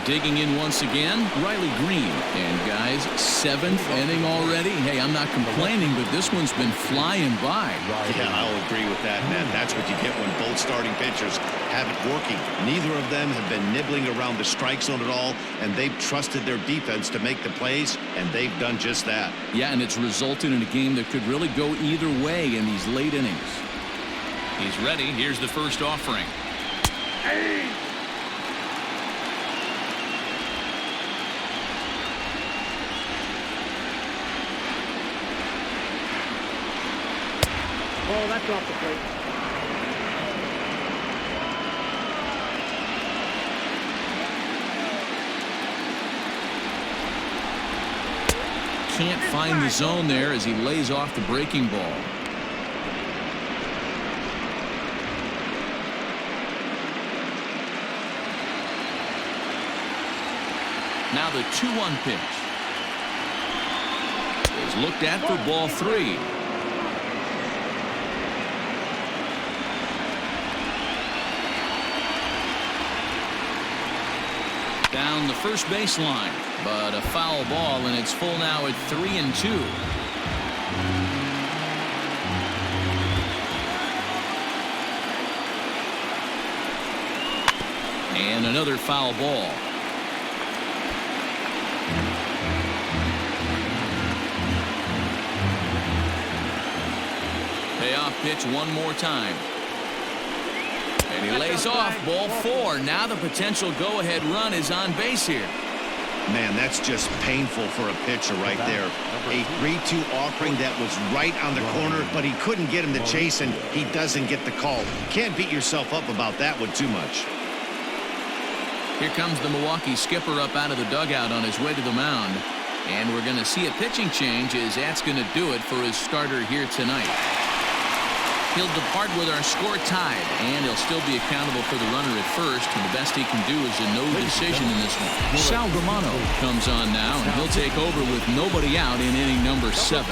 Digging in once again, Riley Green. And guys, 7th inning already. Hey, I'm not complaining, but this one's been flying by. Yeah, I'll agree with that, man. That's what you get when both starting pitchers have it working. Neither of them have been nibbling around the strike zone at all, and they've trusted their defense to make the plays, and they've done just that. Yeah, and it's resulted in a game that could really go either way in these late innings. He's ready. Here's the first offering. Oh, that's off the plate. Can't find the zone there as he lays off the breaking ball. Now the 2-1 pitch is looked at for ball 3. Down the first baseline, but a foul ball, and it's full now at 3-2. And another foul ball. Payoff pitch one more time. And he lays off ball 4. Now the potential go-ahead run is on base here. Man, that's just painful for a pitcher right there. A 3-2 offering that was right on the corner, but he couldn't get him to chase, and he doesn't get the call. Can't beat yourself up about that one too much. Here comes the Milwaukee skipper up out of the dugout on his way to the mound. And we're going to see a pitching change as that's going to do it for his starter here tonight. He'll depart with our score tied, and he'll still be accountable for the runner at first. And the best he can do is a no decision in this one. Sal Romano comes on now, and he'll take over with nobody out in inning number 7.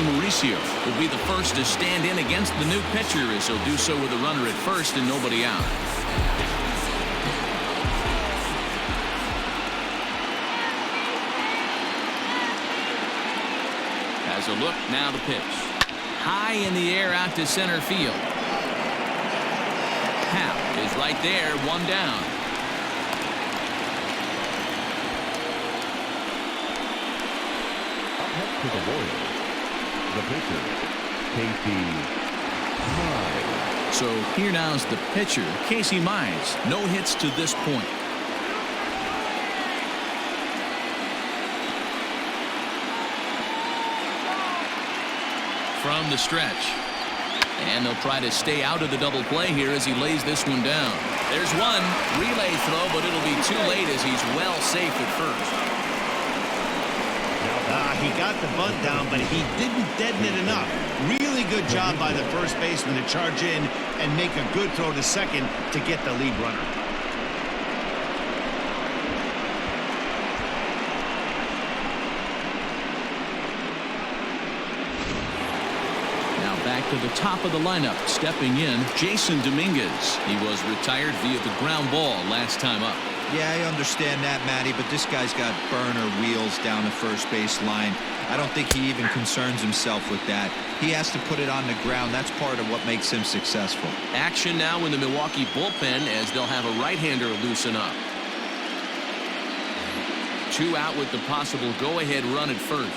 Mauricio will be the first to stand in against the new pitcher as he'll do so with a runner at first and nobody out. Has a look, now the pitch. High in the air out to center field. Happ is right there, one down. Up next to the Royals, the pitcher, Casey Mize. So here now's the pitcher, Casey Mize. No hits to this point. from the stretch. And they'll try to stay out of the double play here as he lays this one down. There's one relay throw, but it'll be too late as he's well safe at first. He got the bunt down, but he didn't deaden it enough. Really good job by the first baseman to charge in and make a good throw to second to get the lead runner. Now back to the top of the lineup, stepping in, Jason Dominguez. He was retired via the ground ball last time up. Yeah, I understand that, Matty, but this guy's got burner wheels down the first base line. I don't think he even concerns himself with that. He has to put it on the ground. That's part of what makes him successful. Action now in the Milwaukee bullpen as they'll have a right-hander loosen up. 2 out with the possible go-ahead run at first.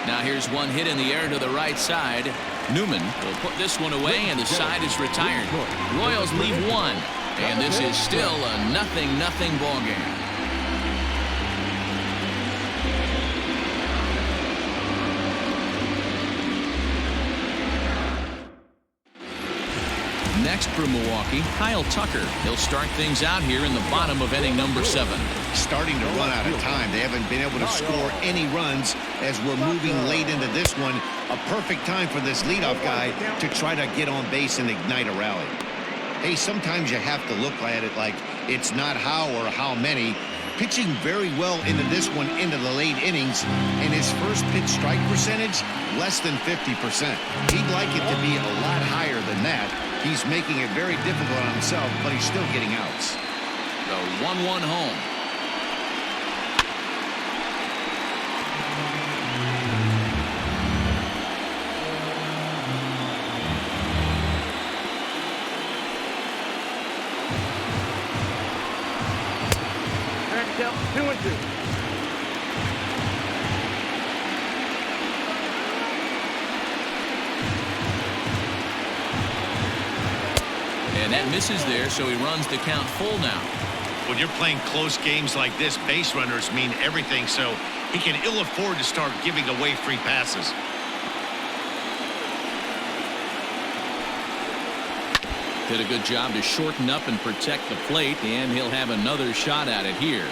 Now here's one hit in the air to the right side. Newman will put this one away, and the side is retired. Royals leave 1, and this is still a 0-0 ball game. Next for Milwaukee, Kyle Tucker. He'll start things out here in the bottom of inning number 7. Starting to run out of time. They haven't been able to score any runs as we're moving late into this one. A perfect time for this leadoff guy to try to get on base and ignite a rally. Hey, sometimes you have to look at it like it's not how or how many. Pitching very well into this one into the late innings, and his first pitch strike percentage less than 50%. He'd like it to be a lot higher than that. He's making it very difficult on himself, but he's still getting outs. The 1-1 home. Next up, 2-2. And that misses there, so he runs the count full now. When you're playing close games like this, base runners mean everything, so he can ill afford to start giving away free passes. Did a good job to shorten up and protect the plate, and he'll have another shot at it here.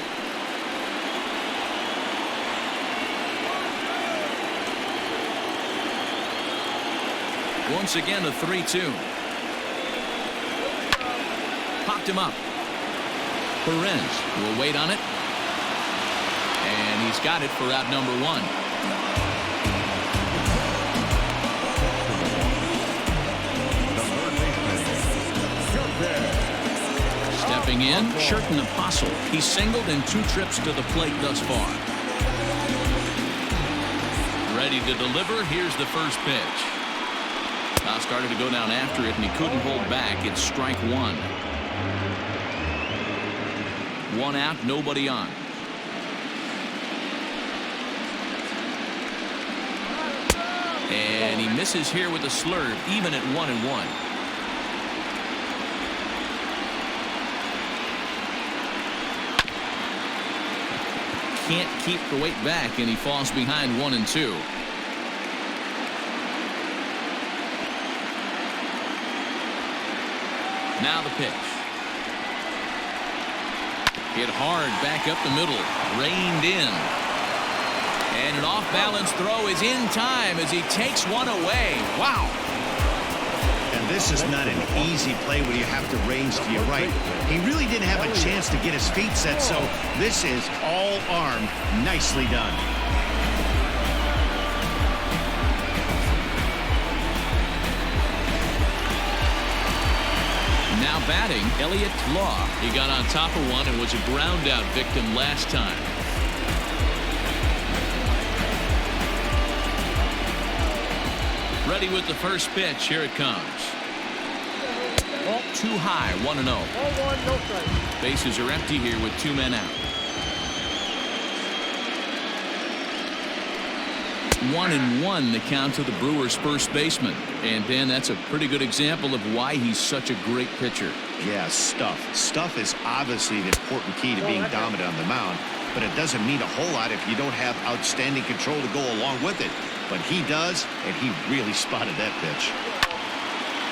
Once again, a 3-2. Popped him up. Perez will wait on it. And he's got it for out number 1. Stepping in, Sherten Apostle. He's singled in 2 trips to the plate thus far. Ready to deliver. Here's the first pitch. Started to go down after it, and he couldn't hold back. It's strike 1. 1 out, nobody on. And he misses here with a slurve, even at 1-1. Can't keep the weight back, and he falls behind 1-2. Now the pitch. Hit hard back up the middle. Reined in. And an off-balance throw is in time as he takes one away. Wow. And this is not an easy play when you have to range to your right. He really didn't have a chance to get his feet set, so this is all arm. Nicely done. Now batting, Elliott Law. He got on top of one and was a ground out victim last time. Ready with the first pitch. Here it comes. Too high, 1-0. 1-1, no strike. Bases are empty here with 2 men out. 1-1 the count to the Brewers' first baseman. And Dan, that's a pretty good example of why he's such a great pitcher. Yeah, stuff. Stuff is obviously an important key to being dominant on the mound, but it doesn't mean a whole lot if you don't have outstanding control to go along with it. But he does, and he really spotted that pitch.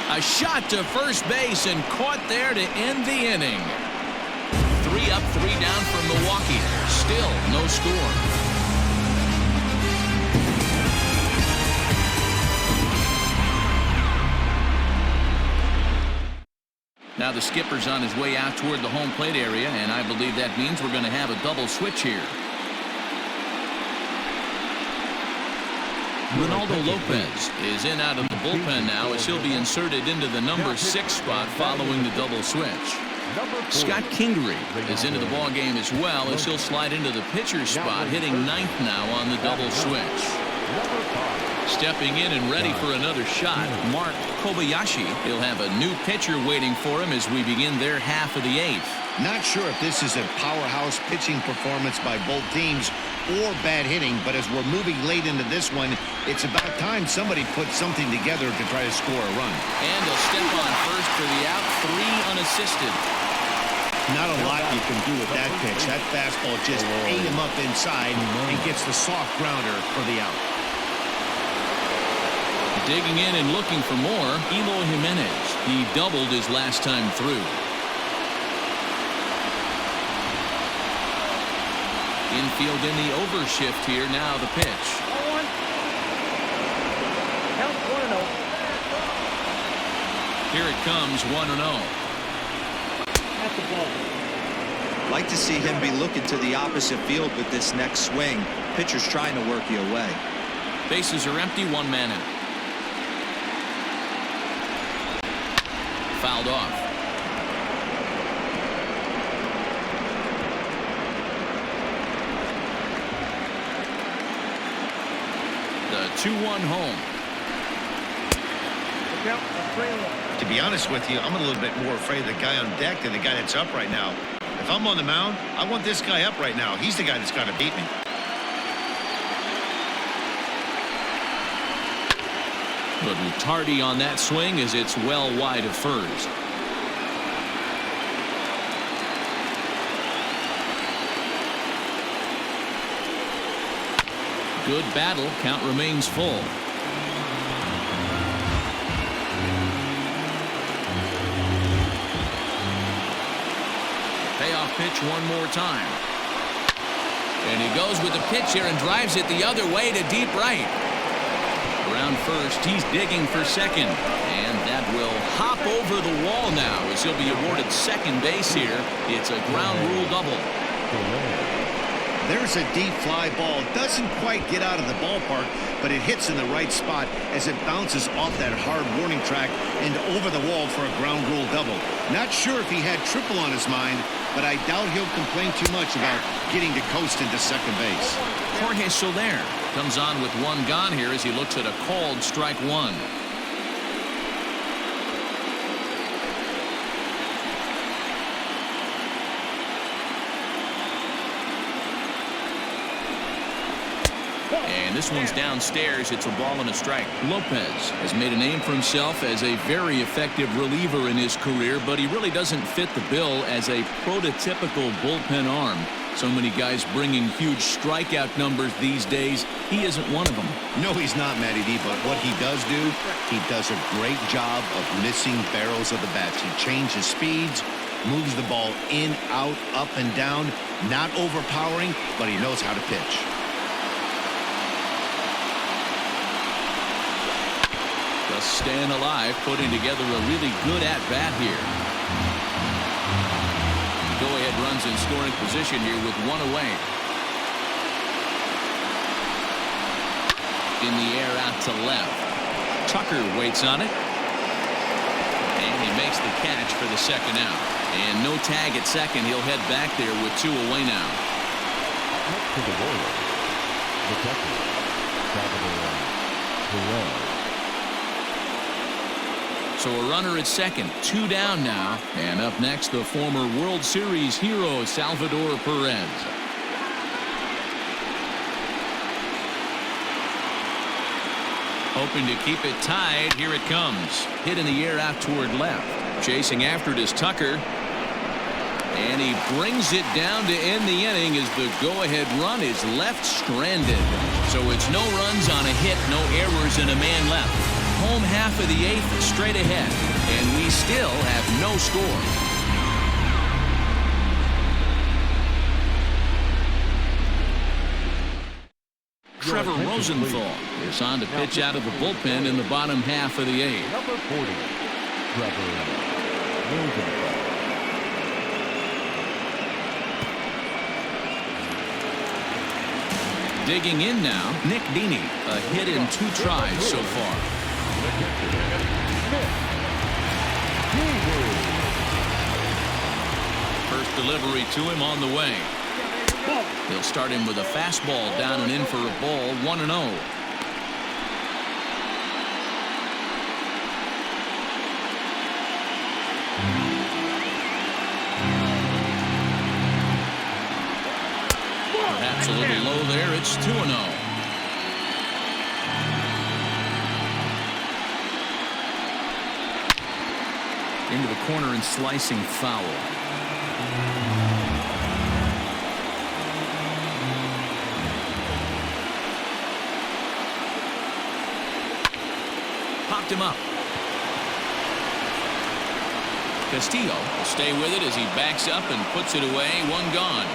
A shot to first base and caught there to end the inning. 3 up, 3 down for Milwaukee. Still no score. Now the skipper's on his way out toward the home plate area, and I believe that means we're going to have a double switch here. Ronaldo Lopez is in out of the bullpen now as he'll be inserted into the number 6 spot following the double switch. Scott Kingery is into the ball game as well as he'll slide into the pitcher's spot, hitting 9th now on the double switch. Stepping in and ready for another shot, Mark Kobayashi. He'll have a new pitcher waiting for him as we begin their half of the 8th. Not sure if this is a powerhouse pitching performance by both teams or bad hitting, but as we're moving late into this one, it's about time somebody put something together to try to score a run. And a step on first for the out, 3 unassisted. Not a lot you can do with that pitch. That fastball just ate him up inside and gets the soft grounder for the out. Digging in and looking for more, Eloy Jimenez. He doubled his last time through. Infield in the overshift here. Now the pitch. Count 1-0. Here it comes, 1-0. That's the ball. Like to see him be looking to the opposite field with this next swing. Pitcher's trying to work you away. Bases are empty, 1 man out. Fouled off. The 2-1 home. Count 3-1. To be honest with you, I'm a little bit more afraid of the guy on deck than the guy that's up right now. If I'm on the mound, I want this guy up right now. He's the guy that's got to beat me. But Tardy on that swing as it's well wide of first. Good battle. Count remains full. Payoff pitch one more time. And he goes with the pitch here and drives it the other way to deep right. Around first, he's digging for second. And that will hop over the wall now as he'll be awarded second base here. It's a ground rule double. There's a deep fly ball. Doesn't quite get out of the ballpark, but it hits in the right spot as it bounces off that hard warning track and over the wall for a ground rule double. Not sure if he had triple on his mind, but I doubt he'll complain too much about getting to coast into second base. Jorge Soler comes on with one gone here as he looks at a called strike one. And this one's downstairs. It's a ball and a strike. Lopez has made a name for himself as a very effective reliever in his career, but he really doesn't fit the bill as a prototypical bullpen arm. So many guys bringing huge strikeout numbers these days. He isn't one of them. No, he's not, Matty D, but what he does do, he does a great job of missing barrels of the bats. He changes speeds, moves the ball in, out, up, and down. Not overpowering, but he knows how to pitch. Just staying alive, putting together a really good at-bat here. Go-ahead runs in scoring position here with one away. In the air out to left. Tucker waits on it. And he makes the catch for the second out. And no tag at second. He'll head back there with two away now. To the Royals, detective Salvador Perez. So a runner at second, two down now. And up next, the former World Series hero, Salvador Perez. Hoping to keep it tied. Here it comes. Hit in the air out toward left. Chasing after it is Tucker. And he brings it down to end the inning as the go-ahead run is left stranded. So it's no runs on a hit, no errors, and a man left. Home half of the eighth straight ahead. And we still have no score. Trevor Rosenthal is on to pitch out of the bullpen in the bottom half of the eighth. Number 40, Trevor Rosenthal. Digging in now, Nick Dini. A hit in 2 tries so far. First delivery to him on the way. He'll start him with a fastball down and in for a ball, 1-0. Perhaps a little low there. It's 2-0. Into the corner and slicing foul. Popped him up. Castillo will stay with it as he backs up and puts it away. 1 gone.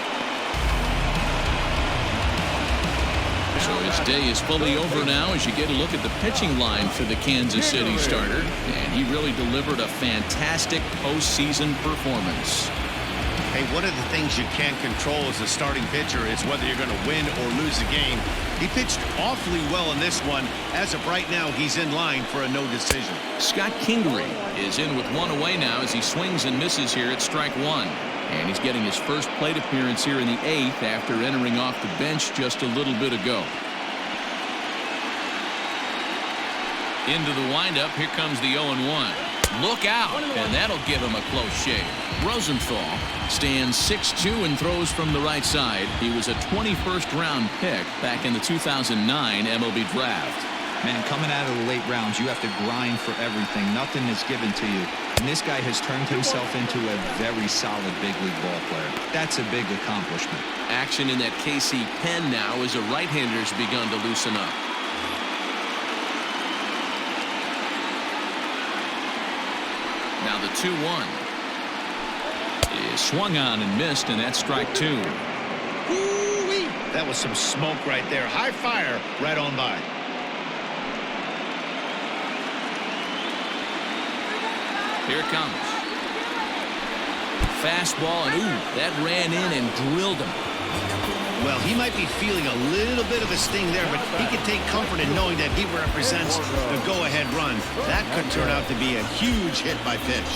So his day is fully over now as you get a look at the pitching line for the Kansas City starter. And he really delivered a fantastic postseason performance. Hey, one of the things you can't control as a starting pitcher is whether you're going to win or lose a game. He pitched awfully well in this one. As of right now, he's in line for a no decision. Scott Kingery is in with 1 away now as he swings and misses here at strike 1. And he's getting his first plate appearance here in the 8th after entering off the bench just a little bit ago. Into the windup. Here comes the 0-1. Look out, and that'll give him a close shave. Rosenthal stands 6'2" and throws from the right side. He was a 21st round pick back in the 2009 MLB draft. Man, coming out of the late rounds, you have to grind for everything. Nothing is given to you. And this guy has turned himself into a very solid big league ball player. That's a big accomplishment. Action in that KC pen now as a right-hander's begun to loosen up. Now the 2-1 is swung on and missed, and that's strike 2. Ooh-wee. That was some smoke right there. High fire right on by. Here it comes. Fastball, and ooh, that ran in and drilled him. Well, he might be feeling a little bit of a sting there, but he can take comfort in knowing that he represents the go-ahead run. That could turn out to be a huge hit by pitch.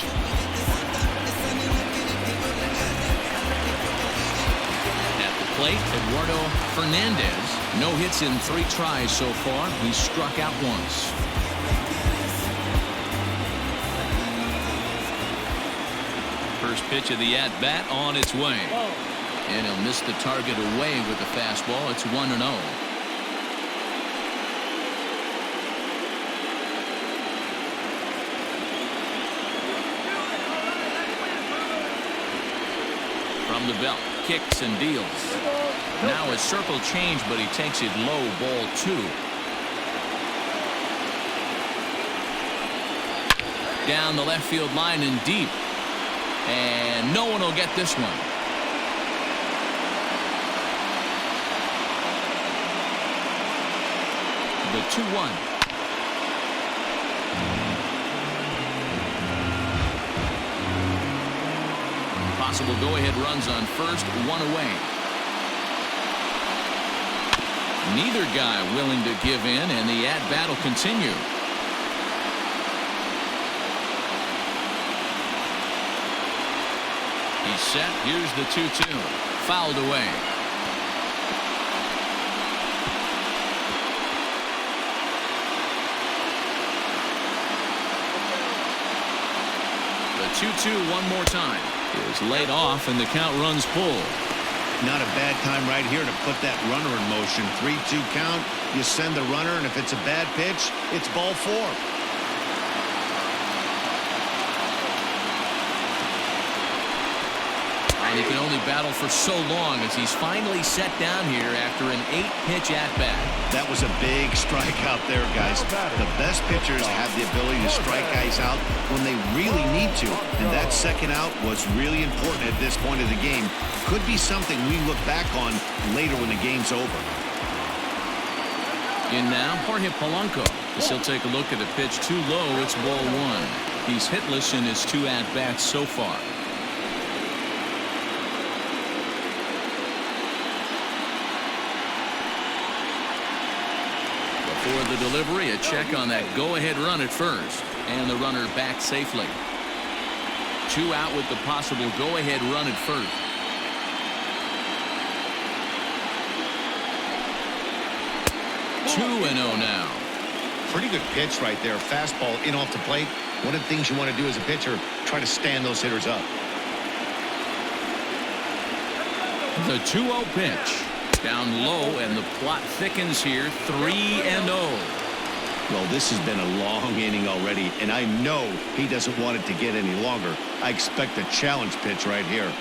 At the plate, Eduardo Fernandez. No hits in 3 tries so far. He's struck out once. First pitch of the at-bat on its way. And he'll miss the target away with the fastball. It's 1-0. From the belt, kicks and deals. Now a circle change, but he takes it low, ball 2. Down the left field line and deep. And no one will get this one. The 2-1. Possible go-ahead runs on first, 1 away. Neither guy willing to give in, and the at-bat will continue. He's set. Here's the 2-2. Fouled away. The 2-2 one more time is laid off, and the count runs full. Not a bad time right here to put that runner in motion. 3-2 count. You send the runner, and if it's a bad pitch, it's ball 4. And he can only battle for so long as he's finally set down here after an 8-pitch at-bat. That was a big strikeout there, guys. The best pitchers have the ability to strike guys out when they really need to, and that second out was really important at this point of the game. Could be something we look back on later when the game's over. In now, Jorge Polanco. As he'll take a look at the pitch too low, it's ball 1. He's hitless in his 2 at-bats so far. For the delivery, a check on that go-ahead run at first. And the runner back safely. 2 out with the possible go-ahead run at first. Two and 0 now. Pretty good pitch right there. Fastball in off the plate. One of the things you want to do as a pitcher, try to stand those hitters up. The 2-0 pitch. Down low, and the plot thickens here. 3-0. Well, this has been a long inning already, and I know he doesn't want it to get any longer. I expect a challenge pitch right here.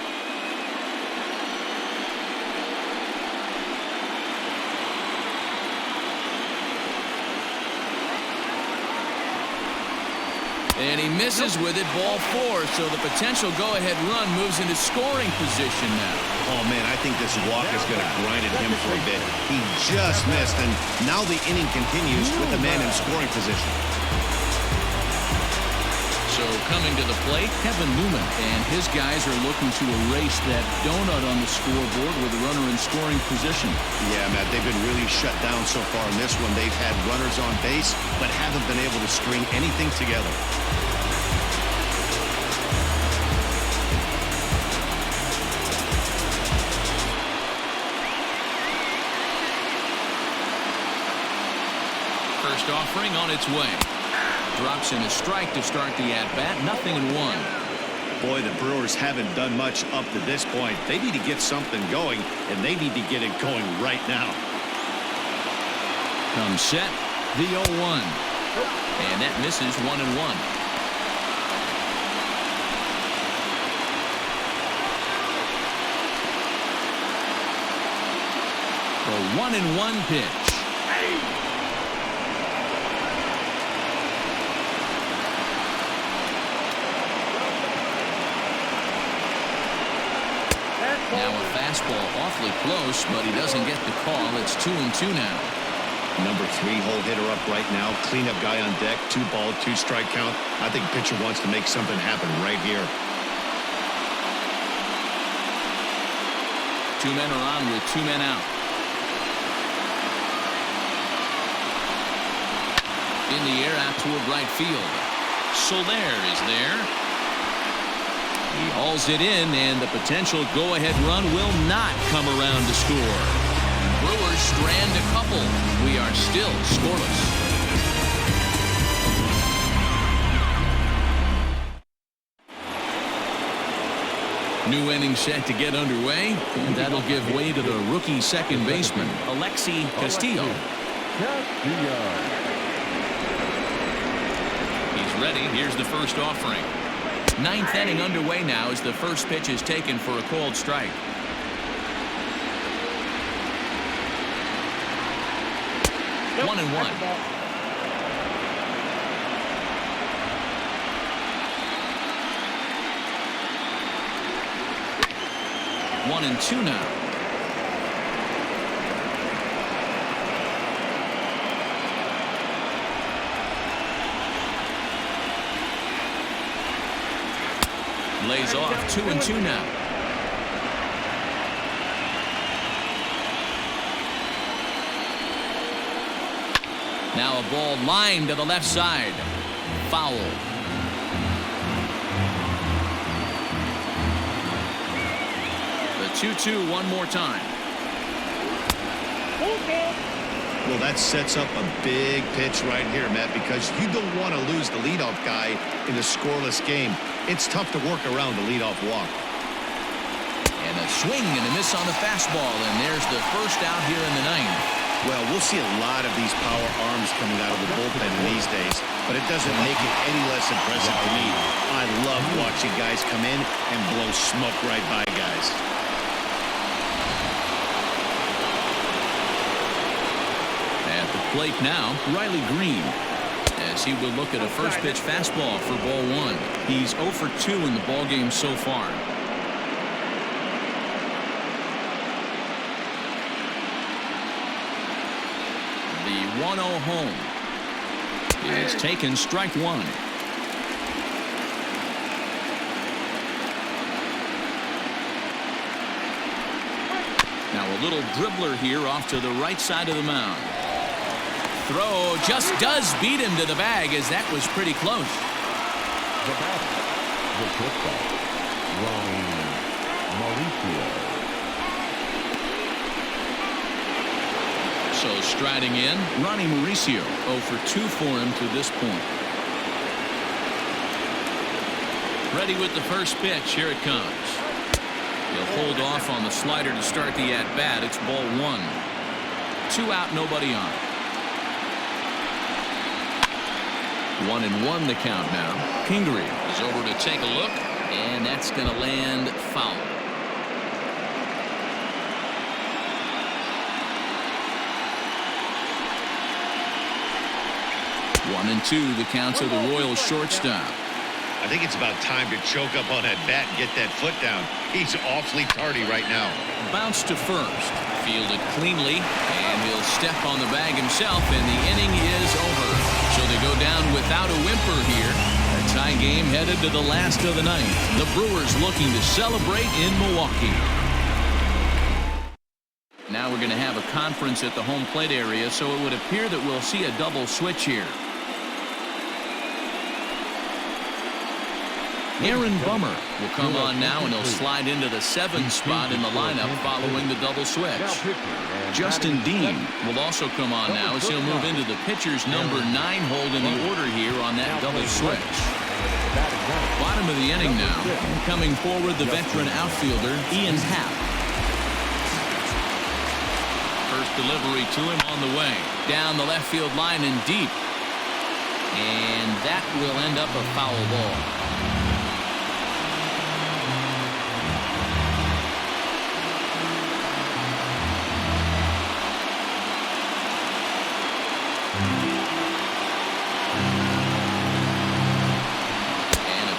And he misses with it, ball 4. So the potential go-ahead run moves into scoring position now. Oh, man, I think this walk is going to grind at him for a bit. He just missed, and now the inning continues with the man in scoring position. So coming to the plate, Kevin Newman, and his guys are looking to erase that donut on the scoreboard with a runner in scoring position. Yeah, Matt, they've been really shut down so far in this one. They've had runners on base, but haven't been able to string anything together. First offering on its way. Drops in a strike to start the at-bat. 0-1. Boy, the Brewers haven't done much up to this point. They need to get something going, and they need to get it going right now. Comes set, the 0-1. And that misses 1-1. The 1-1 pitch. Now a fastball awfully close, but he doesn't get the call. It's 2-2 now. Number 3 hole hitter up right now. Cleanup guy on deck. 2 ball, 2 strike count. I think pitcher wants to make something happen right here. 2 men are on with 2 men out. In the air out toward right field. Soler is there. He hauls it in, and the potential go-ahead run will not come around to score. Brewers strand a couple. We are still scoreless. New inning set to get underway, and that'll give way to the rookie second baseman, Alexi Castillo. He's ready. Here's the first offering. 9th inning underway now as the first pitch is taken for a called strike. Nope. 1-1. One and 2 now. Lays off. 2-2 now. Now a ball lined to the left side. Foul. The 2-2 one more time. Well, that sets up a big pitch right here, Matt, because you don't want to lose the leadoff guy in a scoreless game. It's tough to work around the leadoff walk. And a swing and a miss on the fastball, and there's the first out here in the 9th. Well, we'll see a lot of these power arms coming out of the bullpen in these days, but it doesn't make it any less impressive to me. I love watching guys come in and blow smoke right by guys. At the plate now, Riley Green, as he will look at a first pitch fastball for ball one. He's 0 for 2 in the ballgame so far. The 1-0 home is taken, strike one. Now a little dribbler here off to the right side of the mound. Throw just does beat him to the bag, as that was pretty close. The batter, the shortstop, Ronnie Mauricio. So striding in, Ronnie Mauricio, 0 for 2 for him to this point. Ready with the first pitch. Here it comes. He'll hold off on the slider to start the at-bat. It's ball one. 2 out, nobody on. 1-1 the count now. Pingree is over to take a look, and that's going to land foul. One and two, the count to the Royals shortstop. I think it's about time to choke up on that bat and get that foot down. He's awfully tardy right now. Bounce to first. Fielded cleanly, and he'll step on the bag himself, and the inning is over. So they go down without a whimper here. A tie game headed to the last of the ninth. The Brewers looking to celebrate in Milwaukee. Now we're going to have a conference at the home plate area, so it would appear that we'll see a double switch here. Aaron Bummer will come on now, and he'll slide into the 7th spot in the lineup following the double switch. Justin Dean will also come on now, as he'll move into the pitcher's number 9 hold in the order here on that double switch. Bottom of the inning now. Coming forward, the veteran outfielder Ian Happ. First delivery to him on the way. Down the left field line and deep. And that will end up a foul ball.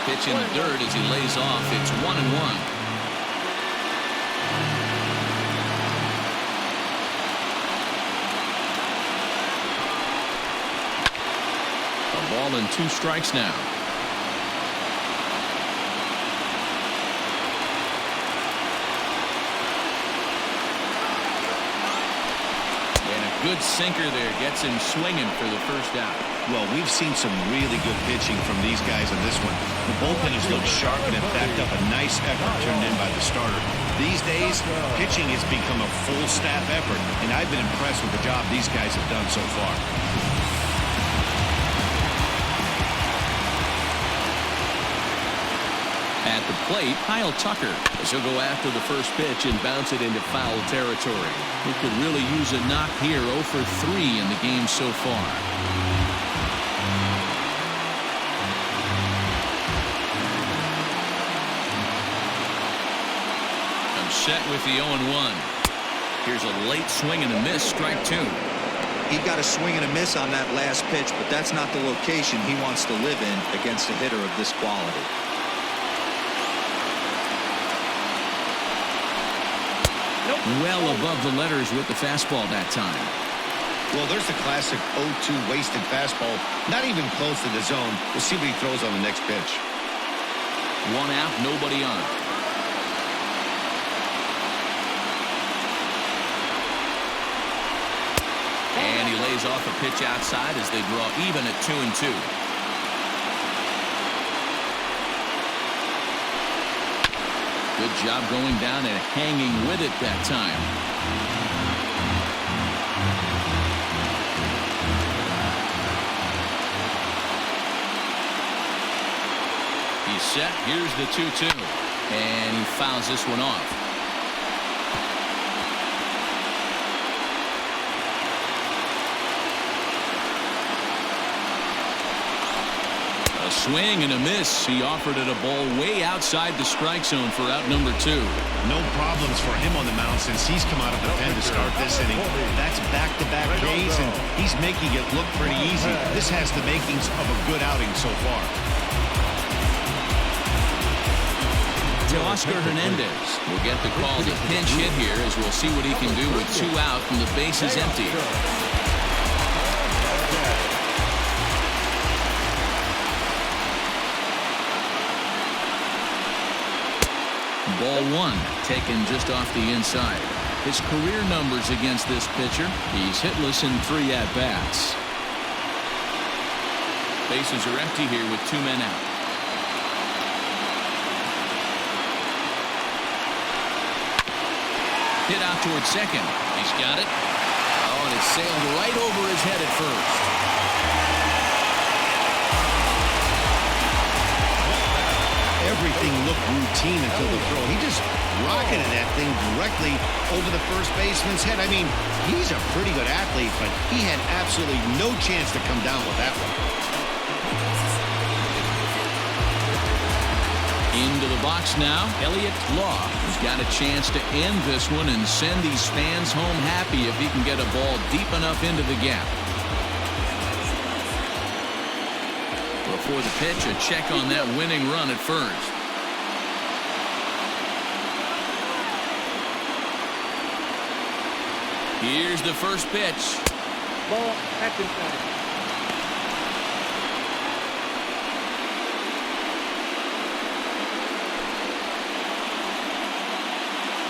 Pitch in the dirt as he lays off. It's 1-1. A ball and 2 strikes now. And a good sinker there gets him swinging for the first out. Well, we've seen some really good pitching from these guys on this one. The bullpen has looked sharp and have backed up a nice effort turned in by the starter. These days, pitching has become a full staff effort, and I've been impressed with the job these guys have done so far. At the plate, Kyle Tucker, as he'll go after the first pitch and bounce it into foul territory. He could really use a knock here. 0 for 3 in the game so far. Set with the 0-1. Here's a late swing and a miss, strike 2. He got a swing and a miss on that last pitch, but that's not the location he wants to live in against a hitter of this quality. Well above the letters with the fastball that time. Well, there's the classic 0-2 wasted fastball. Not even close to the zone. We'll see what he throws on the next pitch. 1 out, nobody on. And he lays off a pitch outside as they draw even at 2-2. Good job going down and hanging with it that time. He's set. Here's the 2-2. And he fouls this one off. swing and a miss. He offered it a ball way outside the strike zone for out number 2. No problems for him on the mound since he's come out of the pen to start this inning. That's back-to-back Ks, and he's making it look pretty easy. This has the makings of a good outing so far. Oscar Hernandez will get the call to pinch hit here, as we'll see what he can do with 2 out and the base is empty. Ball 1 taken just off the inside. His career numbers against this pitcher: he's hitless in 3 at-bats. Bases are empty here with 2 men out. Hit out towards second. He's got it. Oh, and it sailed right over his head at first. Everything looked routine until the throw. He just rocketed that thing directly over the first baseman's head. I mean, he's a pretty good athlete, but he had absolutely no chance to come down with that one. Into the box now, Elliott Law has got a chance to end this one and send these fans home happy if he can get a ball deep enough into the gap. Before the pitch, a check on that winning run at first. Here's the first pitch. Ball at inside.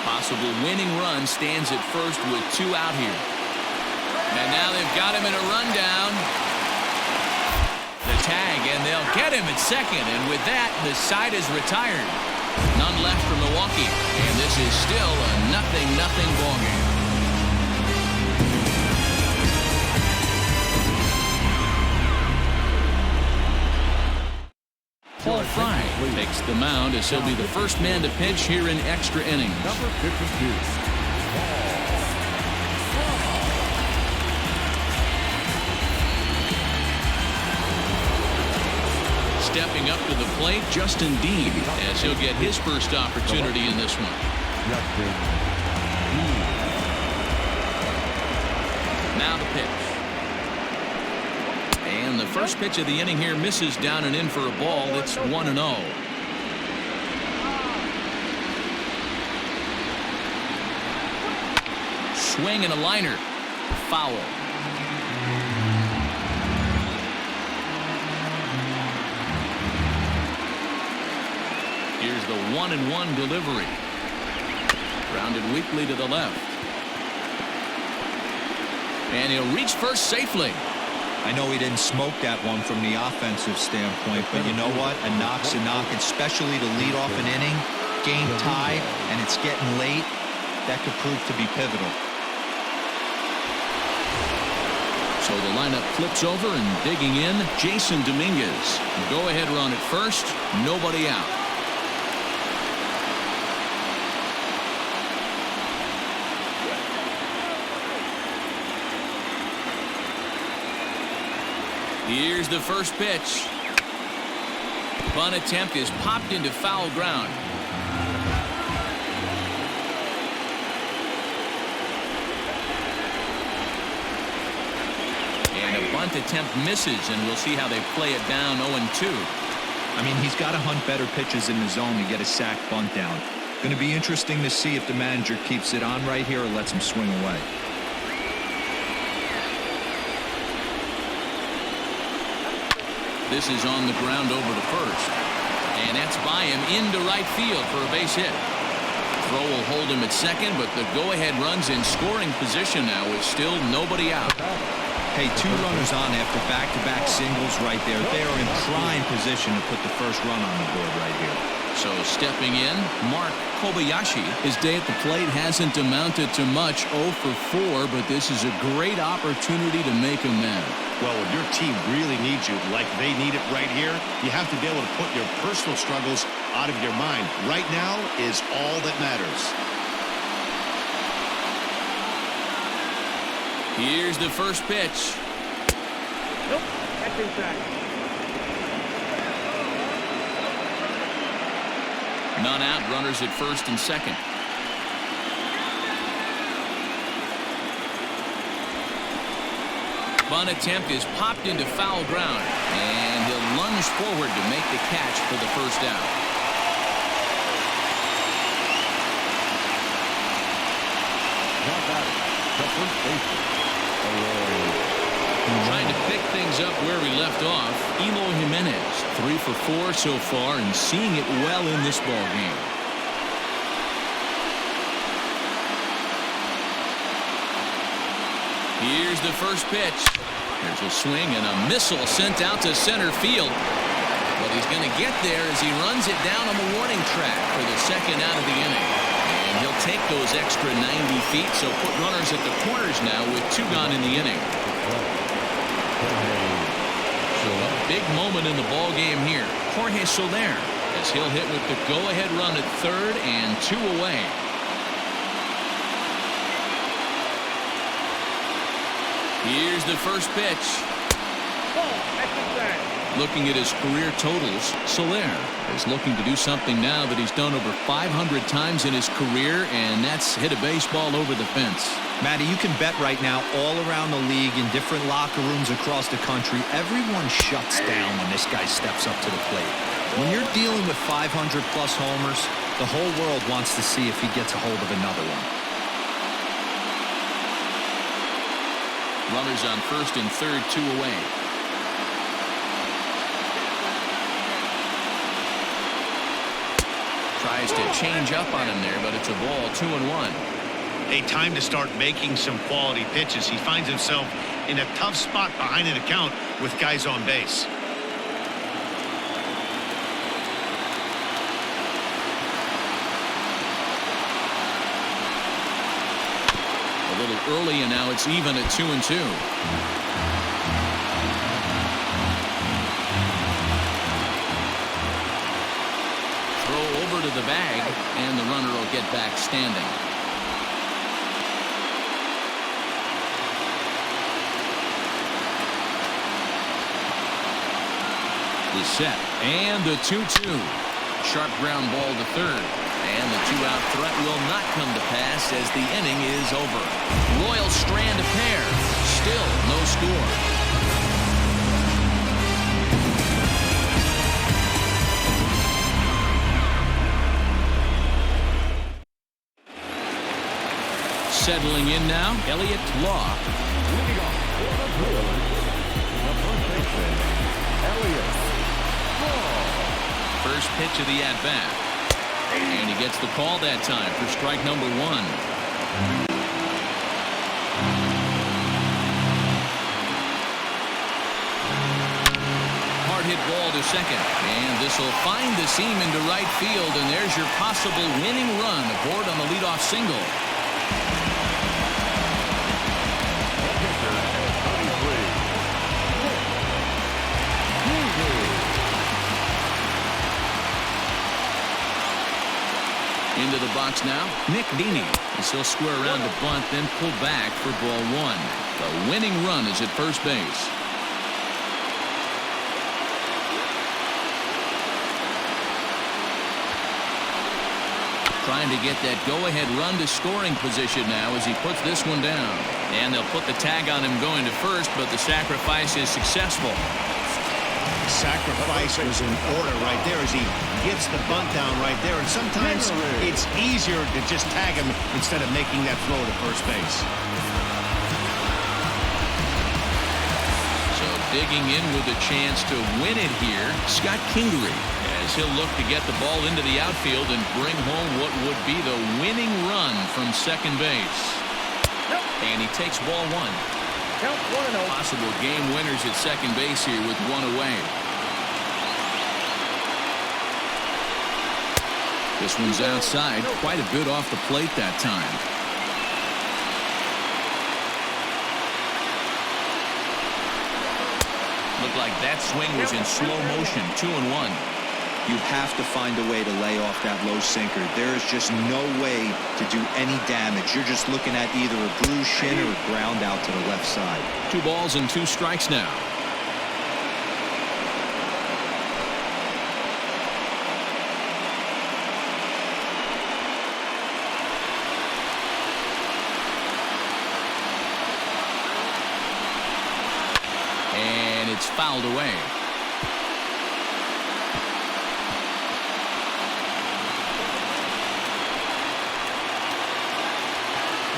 Possible winning run stands at first with 2 out here. And now they've got him in a rundown. The tag, and they'll get him at second. And with that, the side is retired. None left for Milwaukee. And this is still a 0-0 ball game. Paul Fry takes the mound as he'll be the first man to pitch here in extra innings. Number 52. Stepping up to the plate, Justin Dean, as he'll get his first opportunity in this one. Now the pitch. And the first pitch of the inning here misses down and in for a ball. It's 1-0. Swing and a liner. Foul. Here's the 1-1 delivery. Grounded weakly to the left. And he'll reach first safely. I know he didn't smoke that one from the offensive standpoint, but you know what? A knock's a knock, especially to lead off an inning, game tied, and it's getting late. That could prove to be pivotal. So the lineup flips over, and digging in, Jason Dominguez. Go-ahead run at first, nobody out. Here's the first pitch. Bunt attempt is popped into foul ground. And a bunt attempt misses, and we'll see how they play it down 0-2. I mean, he's got to hunt better pitches in the zone to get a sac bunt down. Going to be interesting to see if the manager keeps it on right here or lets him swing away. This is on the ground over to first. And that's by him into right field for a base hit. Throw will hold him at second, but the go-ahead run's in scoring position now with still nobody out. Hey, 2 runners on after back-to-back singles right there. They are in prime position to put the first run on the board right here. So stepping in, Mark Kobayashi. His day at the plate hasn't amounted to much, 0 for 4, but this is a great opportunity to make amends. Well, when your team really needs you, like they need it right here, you have to be able to put your personal struggles out of your mind. Right now is all that matters. Here's the first pitch. Nope, that's inside. None out, runners at first and second. Bunt attempt is popped into foul ground, and he'll lunge forward to make the catch for the first down. Now batting, the first baseman, Trying to pick things up where we left off, Eloy Jimenez, 3 for 4 so far and seeing it well in this ball game. Here's the first pitch. There's a swing and a missile sent out to center field. But he's going to get there as he runs it down on the warning track for the second out of the inning. And he'll take those extra 90 feet, so put runners at the corners now with 2 gone in the inning. So a big moment in the ball game here. Jorge Soler, as he'll hit with the go-ahead run at third and 2 away. Here's the first pitch. Ball at the flag. Looking at his career totals, Soler is looking to do something now that he's done over 500 times in his career, and that's hit a baseball over the fence. Matty, you can bet right now all around the league in different locker rooms across the country, everyone shuts down when this guy steps up to the plate. When you're dealing with 500-plus homers, the whole world wants to see if he gets a hold of another one. Runners on first and third, 2 away. Tries to change up on him there, but it's a ball, 2-1. A time to start making some quality pitches. He finds himself in a tough spot behind an account with guys on base. A little early, and now it's even at 2-2. To the bag, and the runner will get back standing. Is set, and the 2-2. Sharp ground ball to third, and the 2-out threat will not come to pass as the inning is over. Royals strand a pair, still no score. Settling in now, Elliott Law. leading off for the Brewers, the first baseman, Elliott Law. First pitch of the at-bat. And he gets the call that time for strike number 1. Hard hit ball to second. And this will find the seam into right field, and there's your possible winning run aboard on the leadoff single. Into the box now, Nick Dini. As he'll square around to bunt, then pull back for ball 1. The winning run is at first base. Trying to get that go-ahead run to scoring position now as he puts this one down. And they'll put the tag on him going to first, but the sacrifice is successful. Sacrifice was in order right there as he gets the bunt down right there. And sometimes it's easier to just tag him instead of making that throw to first base. So digging in with a chance to win it here, Scott Kingery, as he'll look to get the ball into the outfield and bring home what would be the winning run from second base. And he takes ball 1. Count 1-0. Possible game winners at second base here with 1 away. This one's outside, quite a bit off the plate that time. Looked like that swing was in slow motion, 2-1. You have to find a way to lay off that low sinker. There is just no way to do any damage. You're just looking at either a bruised shin or a ground out to the left side. 2 balls and 2 strikes now. fouled away.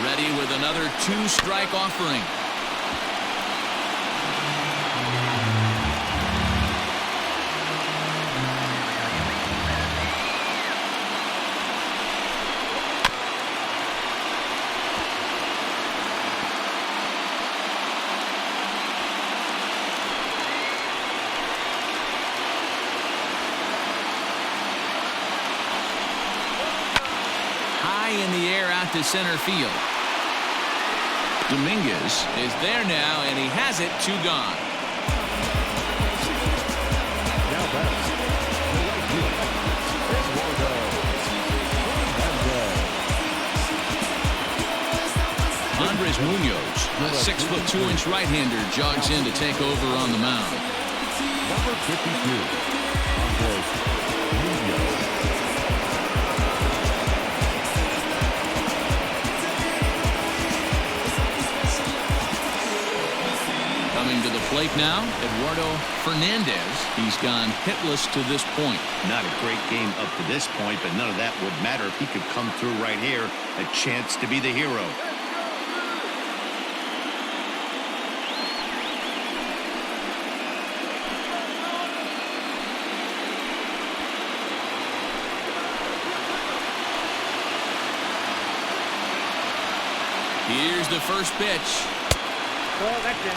Ready with another two-strike offering. High in the air out to center field. Dominguez is there now, and he has it. Two gone. Now bats. The right field. Eduardo Hernandez. Andres Munoz, the 6'2" right-hander, jogs in to take over on the mound. Number 52. Andres Munoz. Coming to the plate now, Eduardo Fernandez. He's gone hitless to this point. Not a great game up to this point, but none of that would matter if he could come through right here. A chance to be the hero. Here's the first pitch. Well, that's it.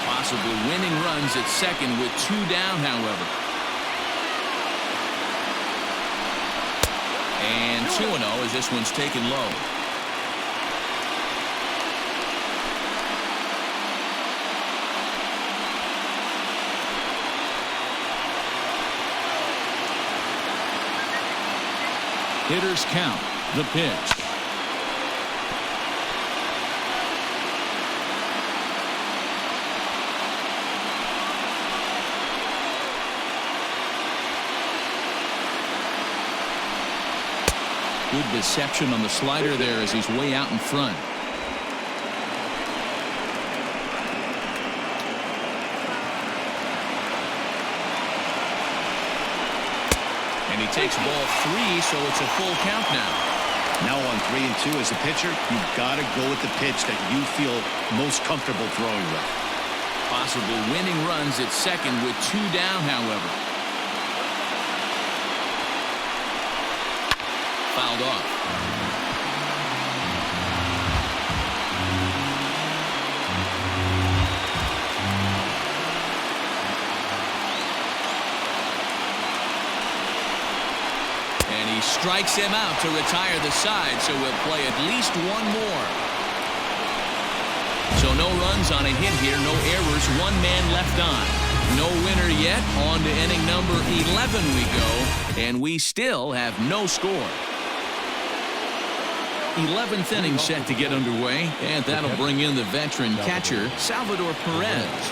Possible winning runs at second with two down, however. And 2-0 as this one's taken low. Hitters count. The pitch. Good deception on the slider there as he's way out in front. And he takes ball 3, so it's a full count now. Now on 3-2 as a pitcher, you've got to go with the pitch that you feel most comfortable throwing with. Possible winning runs at second with two down, however. Fouled off. And he strikes him out to retire the side, so we'll play at least one more. So no runs on a hit here, no errors, one man left on. No winner yet. On to inning number 11 we go, and we still have no score. 11th inning set to get underway, and that'll bring in the veteran catcher, Salvador Perez.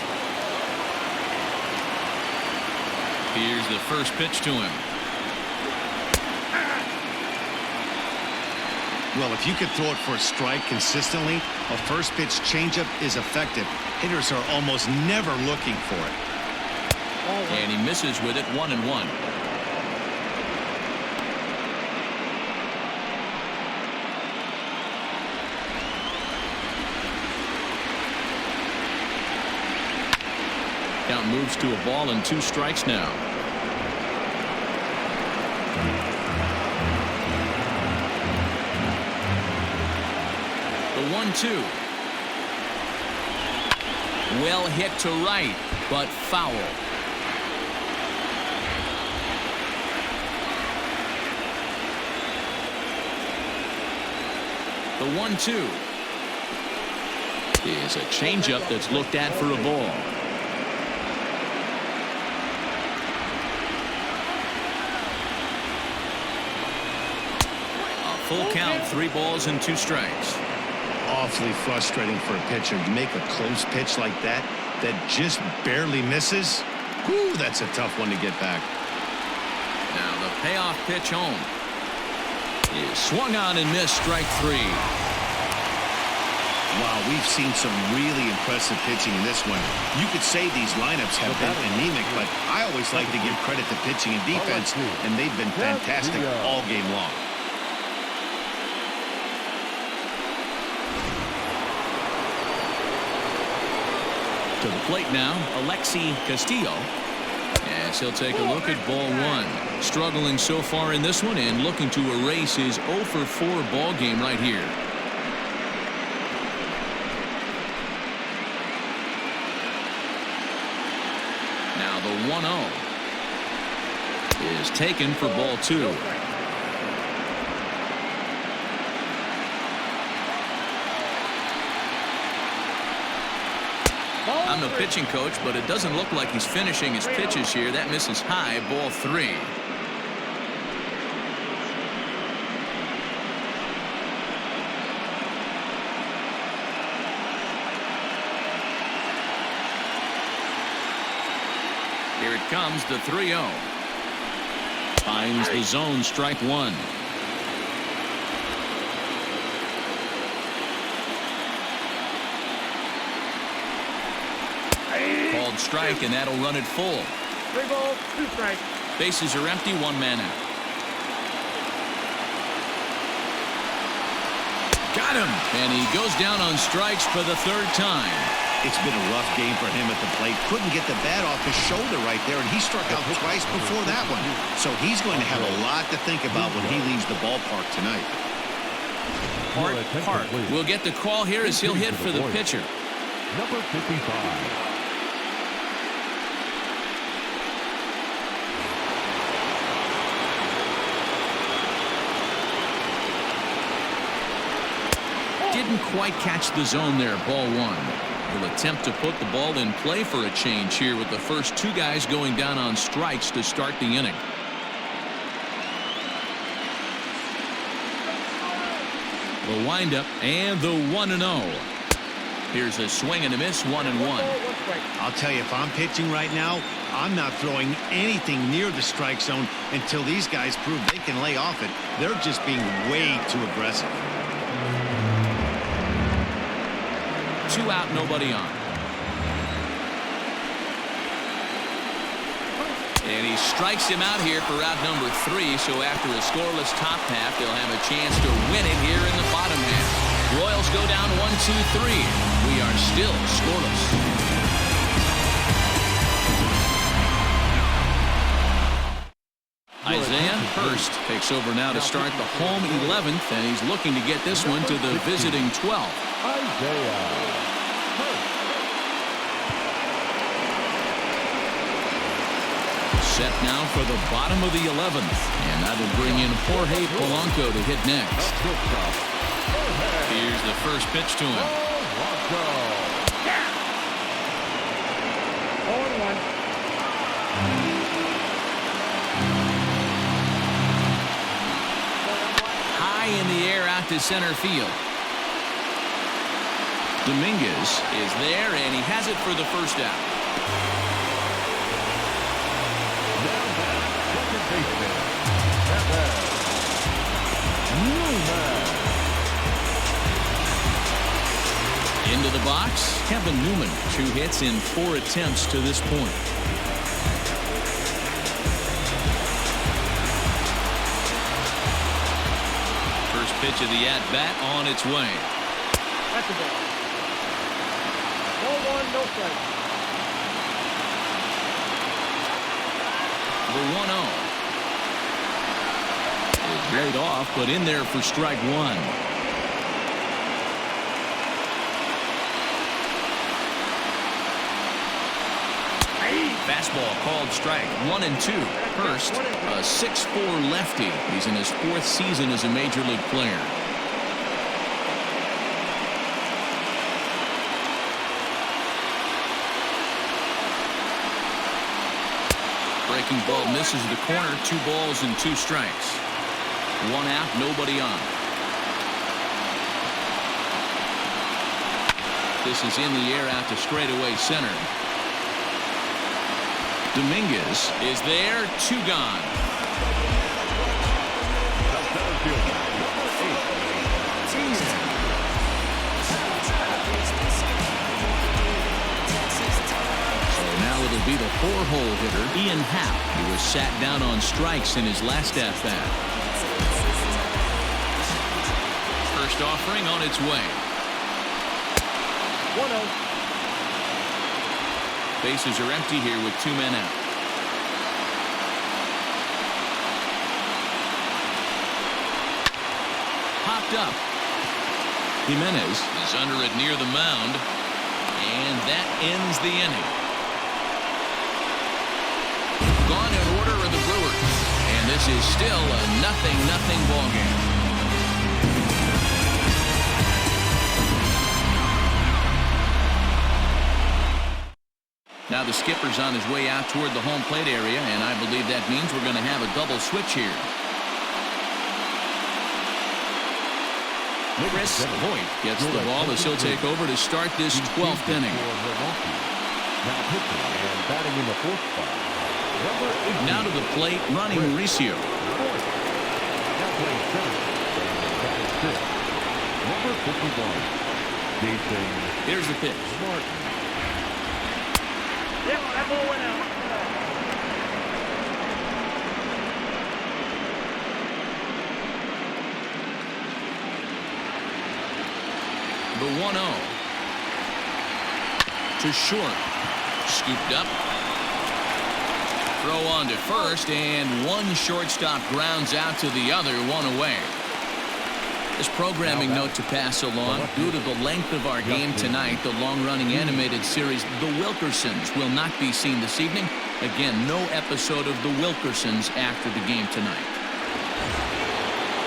Here's the first pitch to him. Well, if you could throw it for a strike consistently, a first pitch changeup is effective. Hitters are almost never looking for it. And he misses with it, 1-1. Count moves to a ball and 2 strikes now. The 1-2. Well hit to right, but foul. The 1-2 is a changeup that's looked at for a ball. A full count, 3 balls and 2 strikes. Awfully frustrating for a pitcher to make a close pitch like that just barely misses. Whew, that's a tough one to get back. Now the payoff pitch home is swung on and missed, strike 3. Wow, we've seen some really impressive pitching in this one. You could say these lineups have been anemic, but I always like to give credit to pitching and defense, and they've been fantastic all game long. To the plate now, Alexi Castillo. As he'll take a look at ball one. Struggling so far in this one and looking to erase his 0 for 4 ball game right here. Now the 1-0 is taken for ball two. I'm no pitching coach, but it doesn't look like he's finishing his pitches here. That misses high, ball 3. Here it comes, the 3-0. Finds the zone, strike one. Called strike, and that'll run it full. 3 balls, 2 strikes. Bases are empty, 1 man out. Got him! And he goes down on strikes for the 3rd time. It's been a rough game for him at the plate. Couldn't get the bat off his shoulder right there, and he struck out twice before that one. So he's going to have a lot to think about when he leaves the ballpark tonight. Hart will get the call here as he'll hit for the pitcher. Number 55. Didn't quite catch the zone there, ball 1. He'll attempt to put the ball in play for a change here with the first 2 guys going down on strikes to start the inning. The windup and the 1-0. Here's a swing and a miss, 1-1. I'll tell you, if I'm pitching right now, I'm not throwing anything near the strike zone until these guys prove they can lay off it. They're just being way too aggressive. 2 out, nobody on. And he strikes him out here for out number 3. So after a scoreless top half, they'll have a chance to win it here in the bottom half. Royals go down 1-2-3. We are still scoreless. Isaiah Hurst takes over now to start the home 11th, and he's looking to get this one to the visiting 12th. Isaiah. Set now for the bottom of the 11th, and that'll bring in Jorge Polanco to hit next. Here's the first pitch to him. 0-1. High in the air out to center field. Dominguez is there, and he has it for the first out. Into the box, Kevin Newman. 2 hits in 4 attempts to this point. First pitch of the at-bat on its way. That's a ball. 0-1, no strike. The 1-0. It's laid off, but in there for strike 1. Fastball called strike 1-2. Hurst, a 6'4" lefty. He's in his 4th season as a major league player. Breaking ball misses the corner. 2 balls and 2 strikes. 1 out, nobody on. This is in the air out to straightaway center. Dominguez is there, 2 gone. It'll be the 4-hole hitter, Ian Happ. He was sat down on strikes in his last at-bat. First offering on its way. 1-0. Bases are empty here with 2 men out. Popped up. Jimenez is under it near the mound, and that ends the inning. Gone in order are the Brewers, and this is still a 0-0 ball game. Now the skipper's on his way out toward the home plate area, and I believe that means we're going to have a double switch here. Chris Voigt gets the ball as he'll take over to start this 12th inning. Now pitching and batting in the 4th spot. Now to the plate, Ronnie Mauricio. Now playing center and batting 5th. Number 51, Jason. Here's the pitch. Martin. Yep, that ball went out. The 1-0 to short, scooped up, throw on to first, and one shortstop grounds out to the other, 1 away. This programming note to pass along: due to the length of our game tonight, the long-running animated series The Wilkersons will not be seen this evening. Again, no episode of The Wilkersons after the game tonight.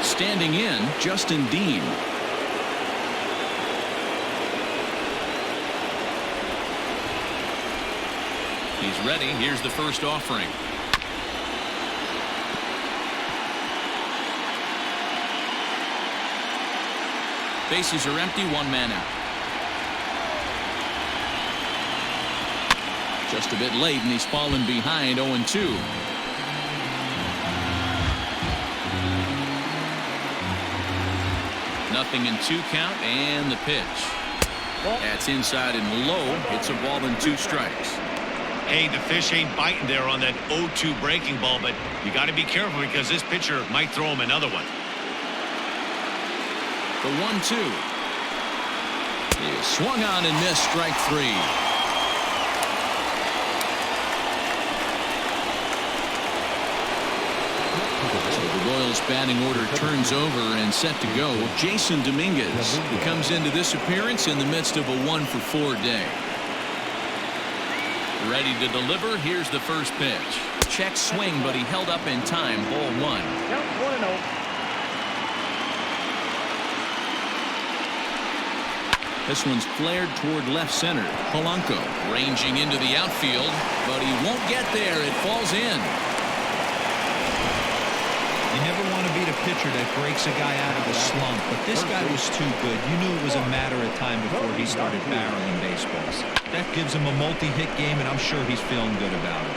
Standing in, Justin Dean. He's ready. Here's the first offering. Bases are empty, 1 man out. Just a bit late, and he's fallen behind, 0-2. Nothing in 2 count, and the pitch. That's inside and low. It's a ball and 2 strikes. Hey, the fish ain't biting there on that 0-2 breaking ball, but you got to be careful because this pitcher might throw him another one. The 1-2 is swung on and missed, strike 3. So the Royals batting order turns over and set to go. Jason Dominguez, who comes into this appearance in the midst of a 1-for-4 day. Ready to deliver. Here's the first pitch. Check swing, but he held up in time. Ball 1. Yep, 1-0. This one's flared toward left center. Polanco ranging into the outfield, but he won't get there. It falls in. You never want to be the pitcher that breaks a guy out of a slump, but this guy was too good. You knew it was a matter of time before he started barreling baseballs. That gives him a multi-hit game, and I'm sure he's feeling good about it.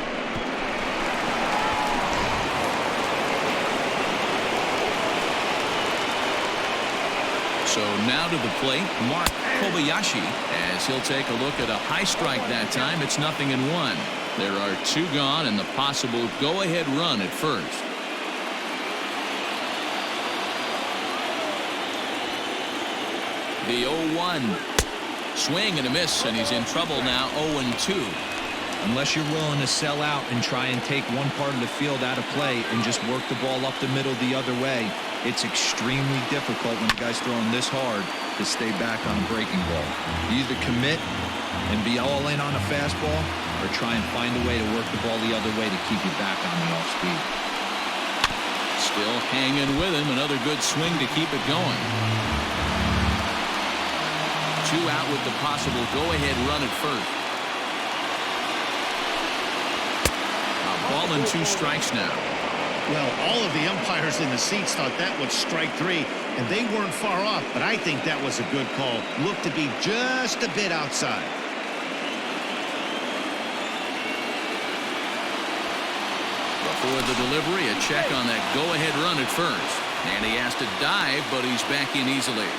So now to the plate, Mark Kobayashi, as he'll take a look at a high strike that time. It's 0-1. There are 2 gone and the possible go-ahead run at first. The 0-1. Swing and a miss, and he's in trouble now, 0-2. Unless you're willing to sell out and try and take one part of the field out of play and just work the ball up the middle the other way, it's extremely difficult when the guy's throwing this hard to stay back on a breaking ball. You either commit and be all in on a fastball or try and find a way to work the ball the other way to keep you back on the off speed. Still hanging with him. Another good swing to keep it going. 2 out with the possible go-ahead run at first. A ball and 2 strikes now. Well, all of the umpires in the seats thought that was strike 3, and they weren't far off, but I think that was a good call. Looked to be just a bit outside. Before the delivery, a check on that go-ahead run at first. And he has to dive, but he's back in easily.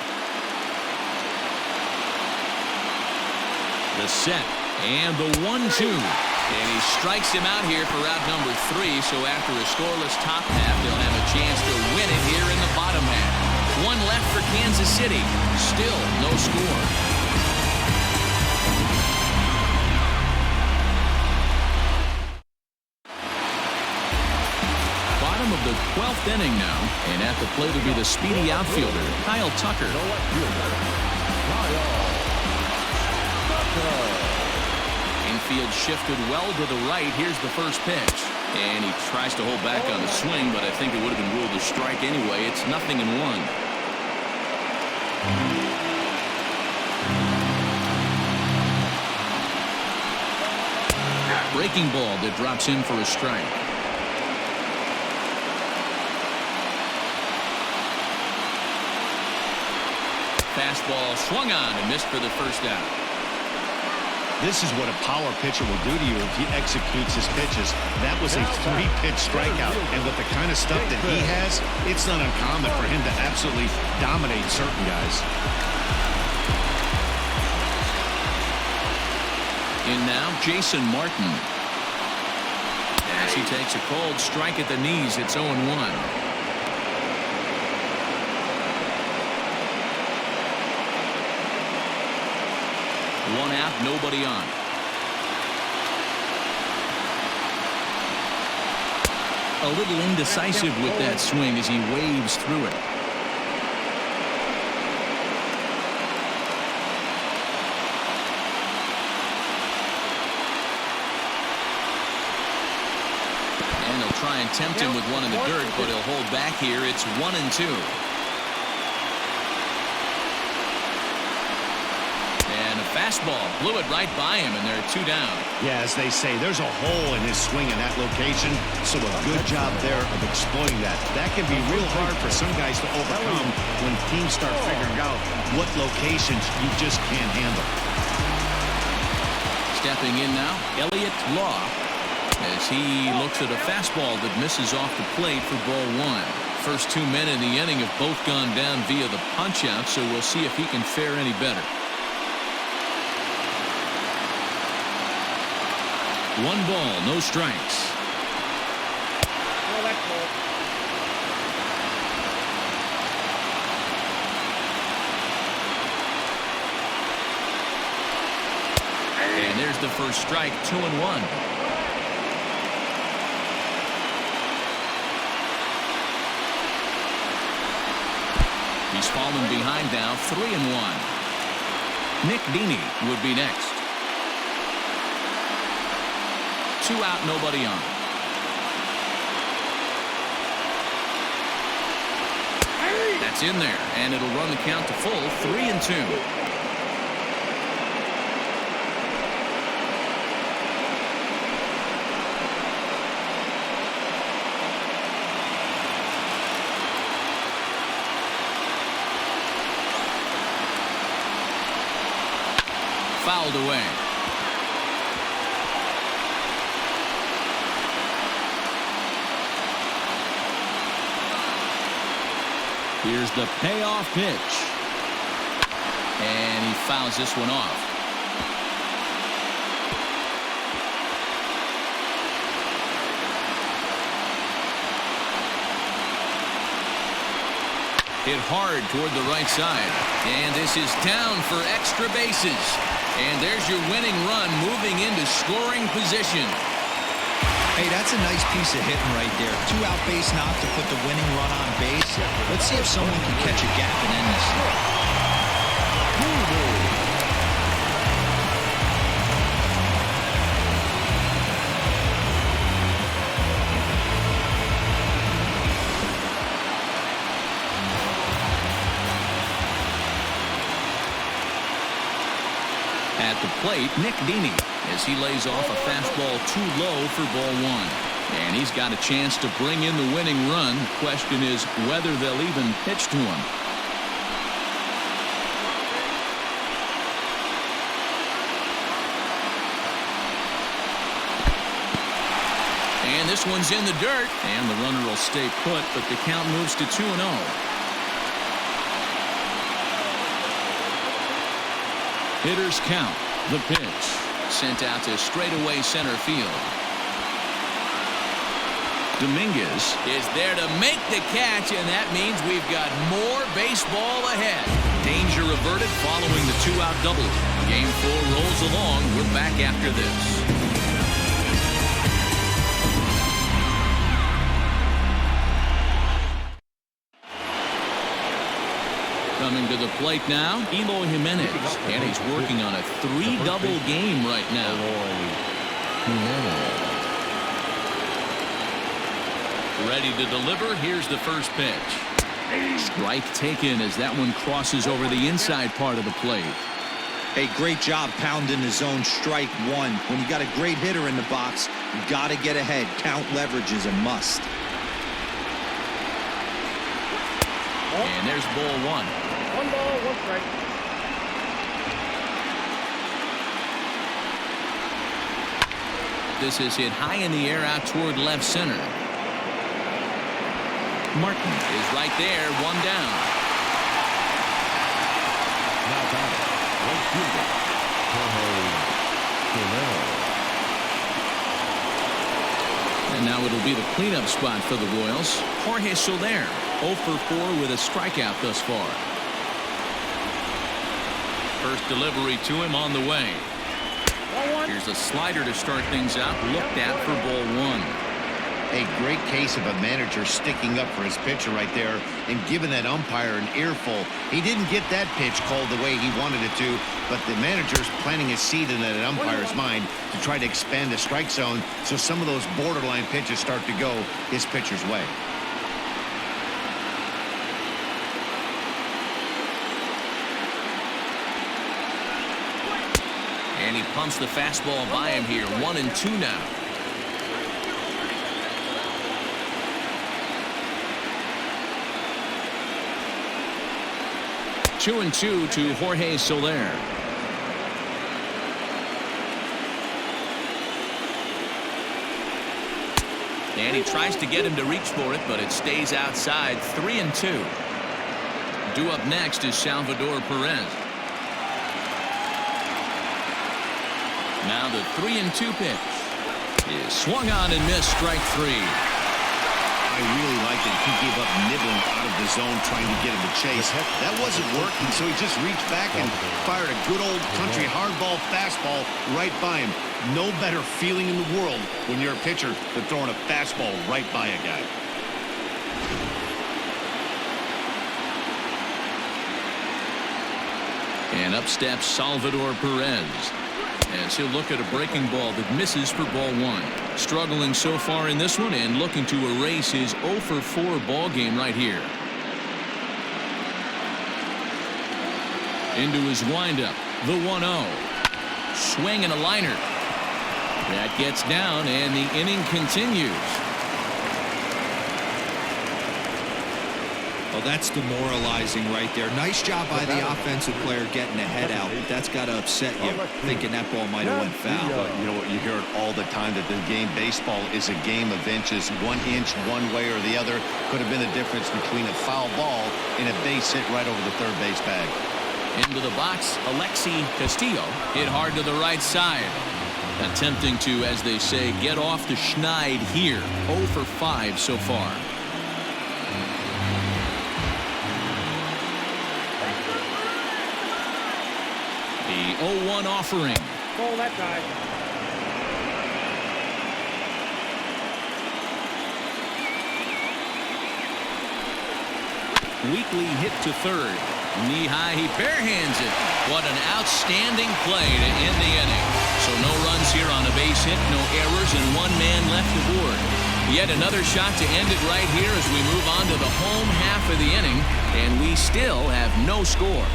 The set, and the 1-2. And he strikes him out here for out number 3, so after a scoreless top half, they'll have a chance to win it here in the bottom half. One left for Kansas City. Still no score. Bottom of the 12th inning now, and at the plate will be the speedy outfielder, Kyle Tucker. Infield shifted well to the right. Here's the first pitch. And he tries to hold back on the swing, but I think it would have been ruled a strike anyway. It's 0-1. Breaking ball that drops in for a strike. Fastball swung on and missed for the first out. This is what a power pitcher will do to you if he executes his pitches. That was a 3-pitch strikeout, and with the kind of stuff that he has, it's not uncommon for him to absolutely dominate certain guys. In now, Jason Martin. As he takes a cold strike at the knees, it's 0-1. One out, nobody on. A little indecisive with that swing as he waves through it. And he'll try and tempt him with one in the dirt, but he'll hold back here. It's 1-2. Fastball blew it right by him, and there are 2 down. Yeah, as they say, there's a hole in his swing in that location, so a good job there of exploiting that. That can be real hard for some guys to overcome when teams start figuring out what locations you just can't handle. Stepping in now, Elliott Law, as he looks at a fastball that misses off the plate for ball 1. First 2 men in the inning have both gone down via the punch-out, so we'll see if he can fare any better. 1 ball, no strikes. And there's the first strike, 2-1. He's fallen behind now, 3-1. Nick Dini would be next. 2 out, nobody on. That's in there, and it'll run the count to full, 3-2. Fouled away. Here's the payoff pitch. And he fouls this one off. Hit hard toward the right side. And this is down for extra bases. And there's your winning run moving into scoring position. Hey, that's a nice piece of hitting right there. 2 out base knock to put the winning run on base. Let's see if someone can catch a gap and end this. At the plate, Nick Dini, as he lays off a fastball too low for ball 1. And he's got a chance to bring in the winning run. Question is whether they'll even pitch to him. And this one's in the dirt. And the runner will stay put, but the count moves to 2-0. Hitters count. The pitch. Sent out to straightaway center field. Dominguez is there to make the catch, and that means we've got more baseball ahead. Danger averted following the two-out double. Game 4 rolls along. We're back after this. Coming to the plate now, Eloy Jimenez, and he's working on a 3-double game right now. Ready to deliver. Here's the first pitch. Strike taken as that one crosses over the inside part of the plate. Hey, great job pounding the zone. Strike one. When you got a great hitter in the box, you got to get ahead. Count leverage is a must. And there's ball one. 1 ball, 1 strike. This is hit high in the air out toward left center. Martin is right there, 1 down. Now batting, right fielder, Jorge Soler. And now it'll be the cleanup spot for the Royals. Jorge Soler, 0 for 4 with a strikeout thus far. First delivery to him on the way. Here's a slider to start things out. Looked at for ball 1. A great case of a manager sticking up for his pitcher right there and giving that umpire an earful. He didn't get that pitch called the way he wanted it to, but the manager's planting a seed in that umpire's mind to try to expand the strike zone so some of those borderline pitches start to go his pitcher's way. And he pumps the fastball by him here. 1-2 now. Two and two to Jorge Soler. And he tries to get him to reach for it, but it stays outside. 3-2. Due up next is Salvador Perez. Now the 3-2 pitch is swung on and missed. Strike 3. I really liked it. He gave up nibbling out of the zone trying to get him to chase. That wasn't working, so he just reached back and fired a good old country hardball fastball right by him. No better feeling in the world when you're a pitcher than throwing a fastball right by a guy. And up steps Salvador Perez as he'll look at a breaking ball that misses for ball 1. Struggling so far in this one and looking to erase his 0 for 4 ball game right here. Into his windup, the 1-0. Swing and a liner. That gets down and the inning continues. Well, that's demoralizing right there. Nice job by the offensive player getting the head out. That's got to upset you, thinking that ball might have went foul. You know what, you hear it all the time that the game baseball is a game of inches. 1 inch one way or the other could have been the difference between a foul ball and a base hit right over the third base bag. Into the box, Alexi Castillo hit hard to the right side. Attempting to, as they say, get off the schneid here. 0 for 5 so far. The 0-1 offering. Ball that time. Weekly hit to third. Knee high, he barehands it. What an outstanding play to end the inning. So no runs here on a base hit, no errors, and 1 man left aboard. Yet another shot to end it right here as we move on to the home half of the inning, and we still have no score.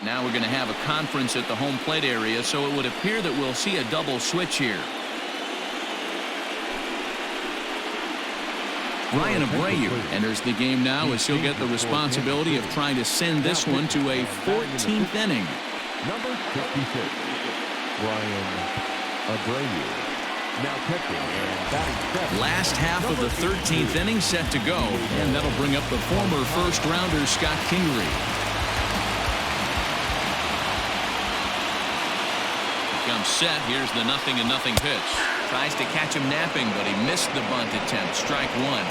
Now we're going to have a conference at the home plate area, so it would appear that we'll see a double switch here. Ryan Abreu enters the game now as he'll get the responsibility of trying to send this one to a 14th inning. Number 56, Ryan Abreu. Now catching and batting 7. Last half of the 13th inning set to go, and that'll bring up the former first-rounder Scott Kingery. arm set. Here's the 0-0 pitch. Tries to catch him napping, but he missed the bunt attempt. Strike one.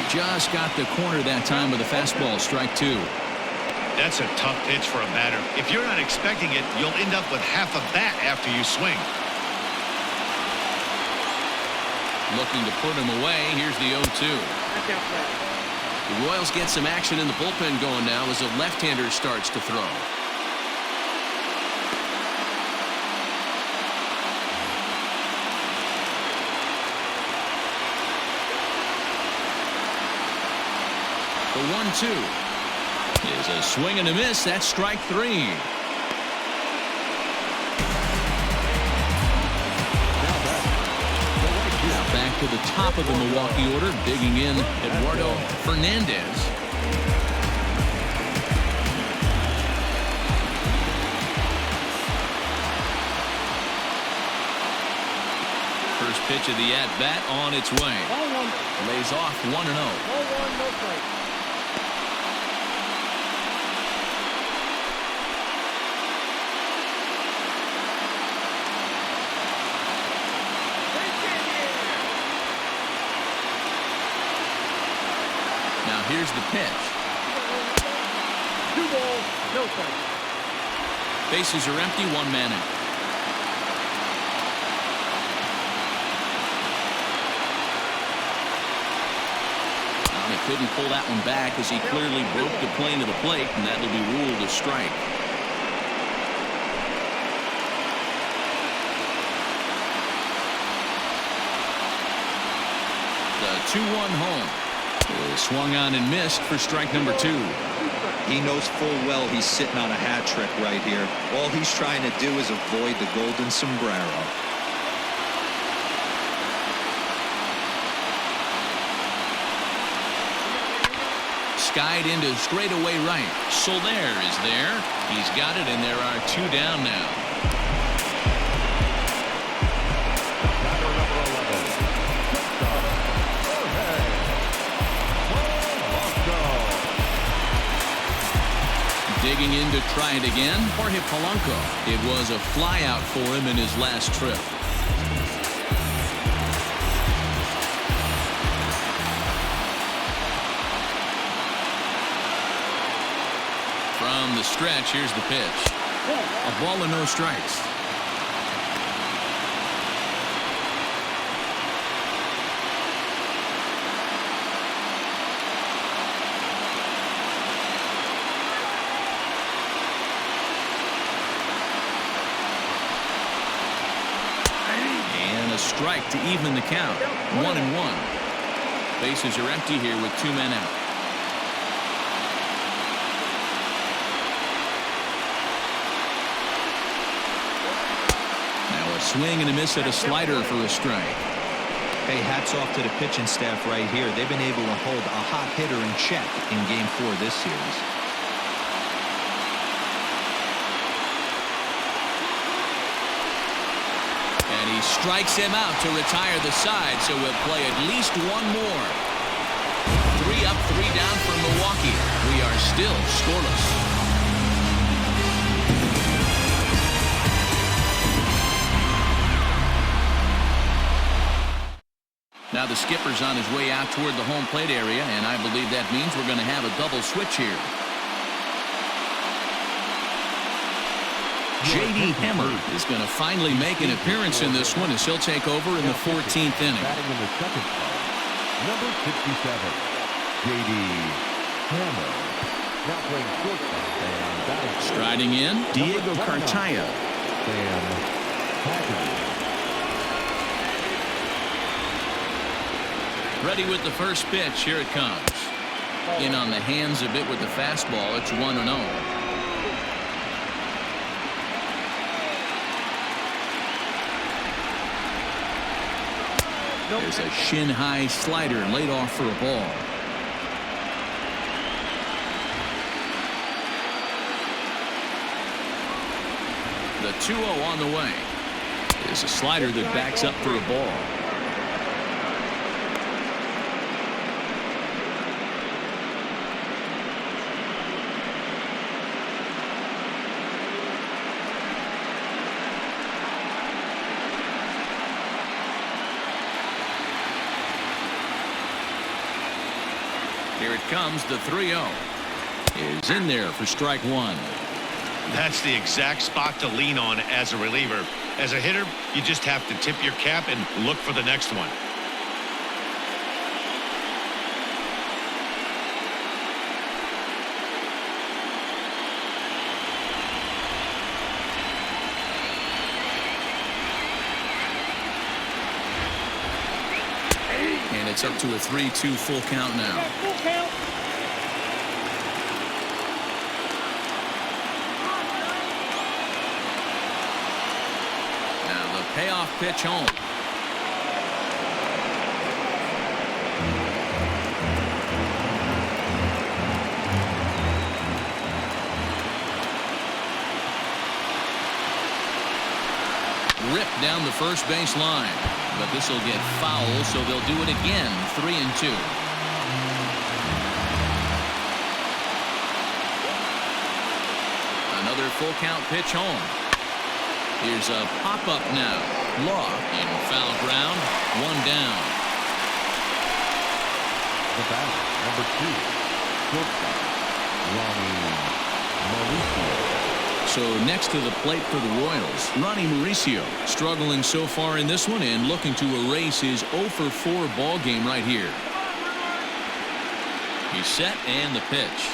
Just got the corner that time with a fastball. Strike two. That's a tough pitch for a batter. If you're not expecting it, you'll end up with half a bat after you swing. Looking to put him away. Here's the 0-2. The Royals get some action in the bullpen going now as a left-hander starts to throw. The 1-2 is a swing and a miss. That's strike three. Now back to the top of the Milwaukee order, digging in Eduardo Fernandez. First pitch of the at-bat on its way. Lays off 1-0. 0-1, no strike. Here's the pitch. 2 balls, no strike. Bases are empty, 1 man out. He couldn't pull that one back as he clearly broke the plane of the plate, and that'll be ruled a strike. The 2-1 home. Swung on and missed for strike number 2. He knows full well he's sitting on a hat trick right here. All he's trying to do is avoid the golden sombrero. Skied into straightaway right. Soler is there. He's got it, and there are 2 down now. Digging in to try it again, Jorge Polanco. It was a flyout for him in his last trip. From the stretch, here's the pitch. A ball and no strikes. Strike to even the count. 1-1. Bases are empty here with 2 men out. Now a swing and a miss at a slider for a strike. Hey, hats off to the pitching staff right here. They've been able to hold a hot hitter in check in Game 4 this series. Strikes him out to retire the side, so we'll play at least 1 more. 3 up, 3 down for Milwaukee. We are still scoreless. Now the skipper's on his way out toward the home plate area, and I believe that means we're going to have a double switch here. J.D. Hammer is going to finally make an appearance in this one as he'll take over in the 14th inning. Batting in the second spot, number 67, J.D. Hammer. Now playing shortstop and batting. Striding in, Diego Cartaya. Sam Haggerty. Ready with the first pitch. Here it comes. In on the hands a bit with the fastball. It's 1-0. There's a shin-high slider laid off for a ball. The 2-0 on the way. There's a slider that backs up for a ball. Here it comes, the 3-0. Is in there for strike one. That's the exact spot to lean on as a reliever. As a hitter, you just have to tip your cap and look for the next one. And it's up to a 3-2 full count now. Full count. Now the payoff pitch home. Ripped down the first base line. But this will get foul, so they'll do it again. 3-2. Another full count pitch home. Here's a pop-up now. Law in foul ground. One down. The batter, number 2, shortstop, Ronnie Mauricio. So next to the plate for the Royals, Ronnie Mauricio struggling so far in this one and looking to erase his 0-for-4 ball game right here. He's set and the pitch.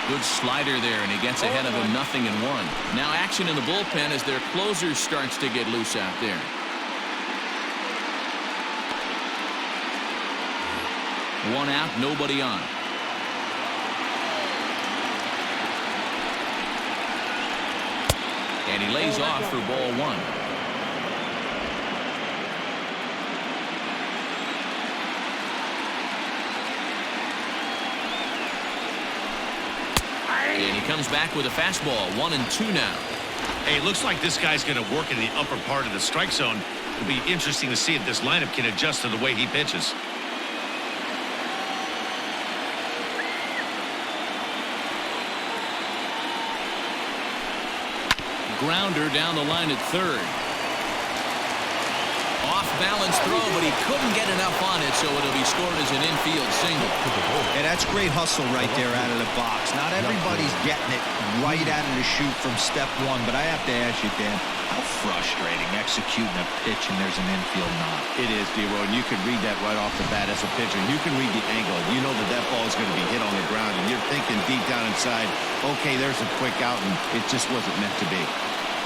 Good slider there, and he gets ahead of him 0-1. Now action in the bullpen as their closer starts to get loose out there. One out, nobody on. And he lays off for ball one. And he comes back with a fastball. 1-2 now. Hey, it looks like this guy's going to work in the upper part of the strike zone. It'll be interesting to see if this lineup can adjust to the way he pitches. Grounder down the line at third. Off balance throw, but he couldn't get enough on it, so it'll be scored as an infield single. Yeah, that's great hustle right there out of the box. Not everybody's getting it right out of the chute from step one, but I have to ask you, Dan, how frustrating executing a pitch and there's an infield knock. It is, D-Roy, and you can read that right off the bat as a pitcher. You can read the angle. You know that ball is going to be hit on the ground, and you're thinking deep down inside, okay, there's a quick out, and it just wasn't meant to be.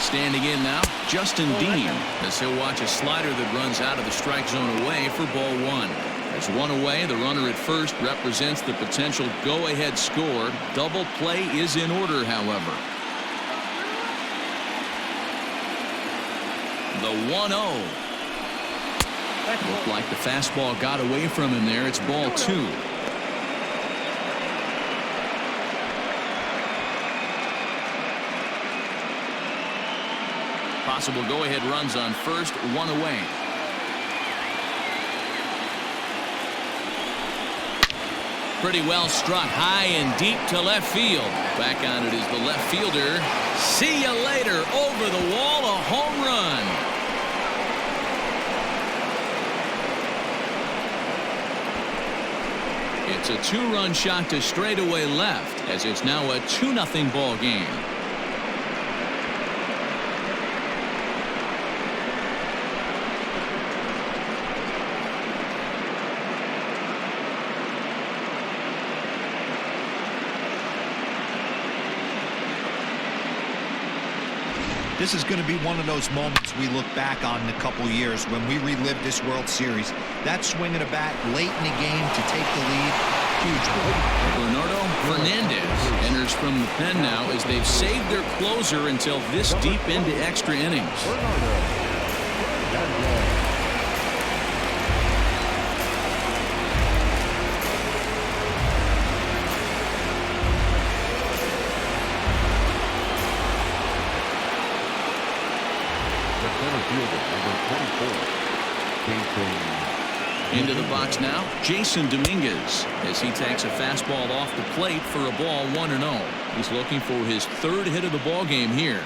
Standing in now, Justin Dean, as he'll watch a slider that runs out of the strike zone away for ball one. There's one away. The runner at first represents the potential go-ahead score. Double play is in order, however. The 1-0. Looked like the fastball got away from him there. It's ball two. Possible go-ahead runs on first, one away. Pretty well struck high and deep to left field. Back on it is the left fielder. See you later. Over the wall, a home run. It's a two-run shot to straightaway left, as it's now a 2-0 ball game. This is going to be one of those moments we look back on in a couple years when we relive this World Series. That swing of the bat late in the game to take the lead, huge play. Bernardo Fernandez enters from the pen now as they've saved their closer until this deep into extra innings. Into the box now, Jason Dominguez, as he takes a fastball off the plate for a ball 1-0. He's looking for his third hit of the ball game here.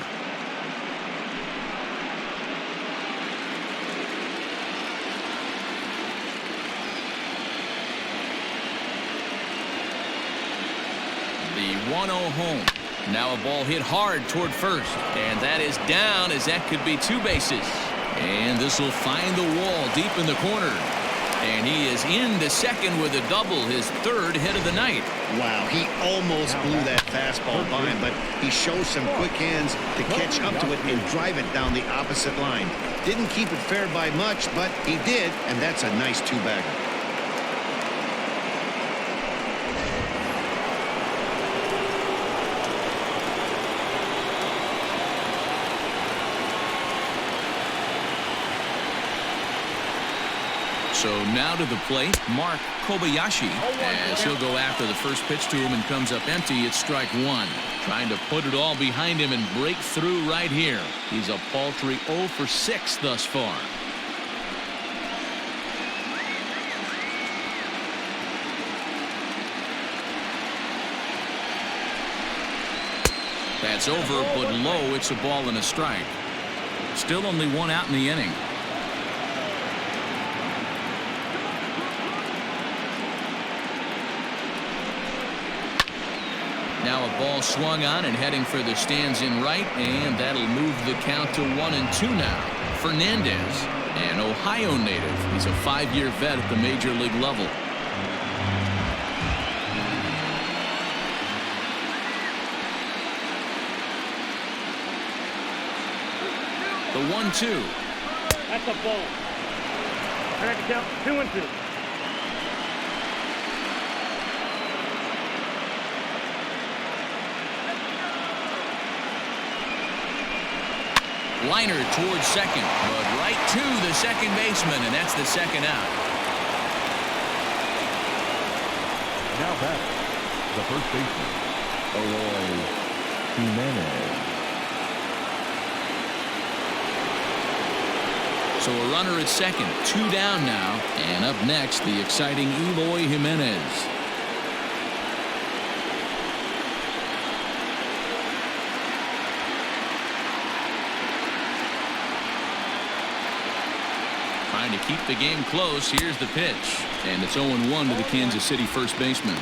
1-0 home. Now a ball hit hard toward first. And that is down, as that could be 2 bases. And this will find the wall deep in the corner. And he is into second with a double, his 3rd hit of the night. Wow, he almost blew that fastball by him, but he shows some quick hands to catch up to it and drive it down the opposite line. Didn't keep it fair by much, but he did, and that's a nice 2-bagger. So now to the plate, Mark Kobayashi, as he'll go after the first pitch to him and comes up empty. It's strike 1. Trying to put it all behind him and break through right here. He's a paltry 0 for 6 thus far. That's over, but low. It's a ball and a strike. Still only 1 out in the inning. Now a ball swung on and heading for the stands in right, and that'll move the count to 1-2 now. Fernandez, an Ohio native. He's a 5-year vet at the major league level. The 1-2. That's a ball. Track it down. 2-2. Liner towards second, but right to the second baseman, and that's the 2nd out. Now back, the first baseman, Eloy Jimenez. So a runner at second, 2 down now, and up next, the exciting Eloy Jimenez. Trying to keep the game close. Here's the pitch, and it's 0-1 to the Kansas City first baseman.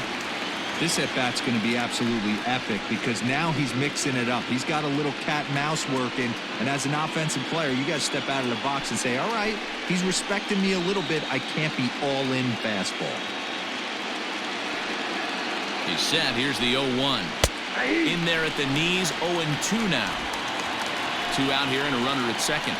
This at-bat's going to be absolutely epic because now he's mixing it up. He's got a little cat-mouse working, and as an offensive player, you got to step out of the box and say, all right, he's respecting me a little bit. I can't be all-in fastball. He's set. Here's the 0-1. In there at the knees, 0-2 now. 2 out here and a runner at second.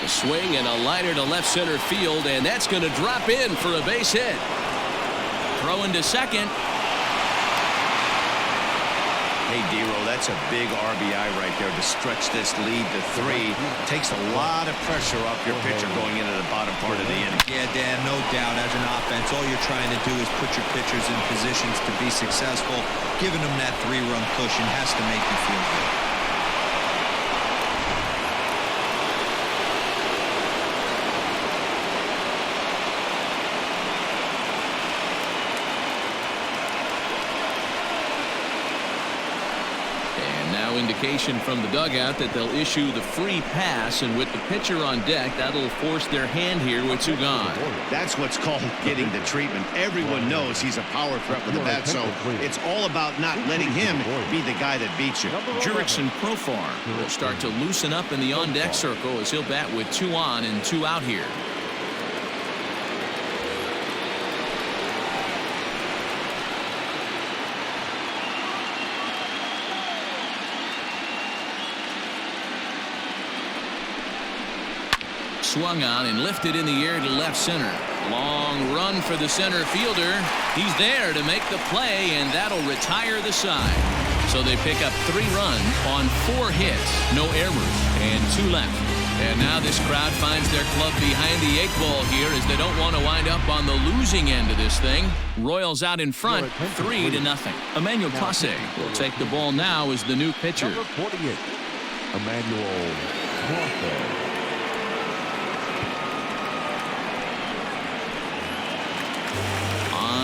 A swing and a liner to left center field, and that's going to drop in for a base hit. Throwing to second. Hey, Dero, that's a big RBI right there to stretch this lead to 3. Takes a lot of pressure off your pitcher going into the bottom part of the inning. Yeah, Dan, no doubt. As an offense, all you're trying to do is put your pitchers in positions to be successful. Giving them that 3-run cushion has to make you feel good. Indication from the dugout that they'll issue the free pass, and with the pitcher on deck, that'll force their hand here with 2 gone. That's what's called getting the treatment. Everyone knows he's a power threat with the bat, so it's all about not letting him be the guy that beats you. Jurickson Profar will start to loosen up in the on-deck circle as he'll bat with 2 on and 2 out here. Swung on and lifted in the air to left center. Long run for the center fielder. He's there to make the play, and that'll retire the side. So they pick up 3 runs on 4 hits, no errors, and 2 left. And now this crowd finds their club behind the 8 ball here as they don't want to wind up on the losing end of this thing. Royals out in front, 3-0. Emmanuel Clase will take the ball now as the new pitcher. Number 48, Emmanuel Clase.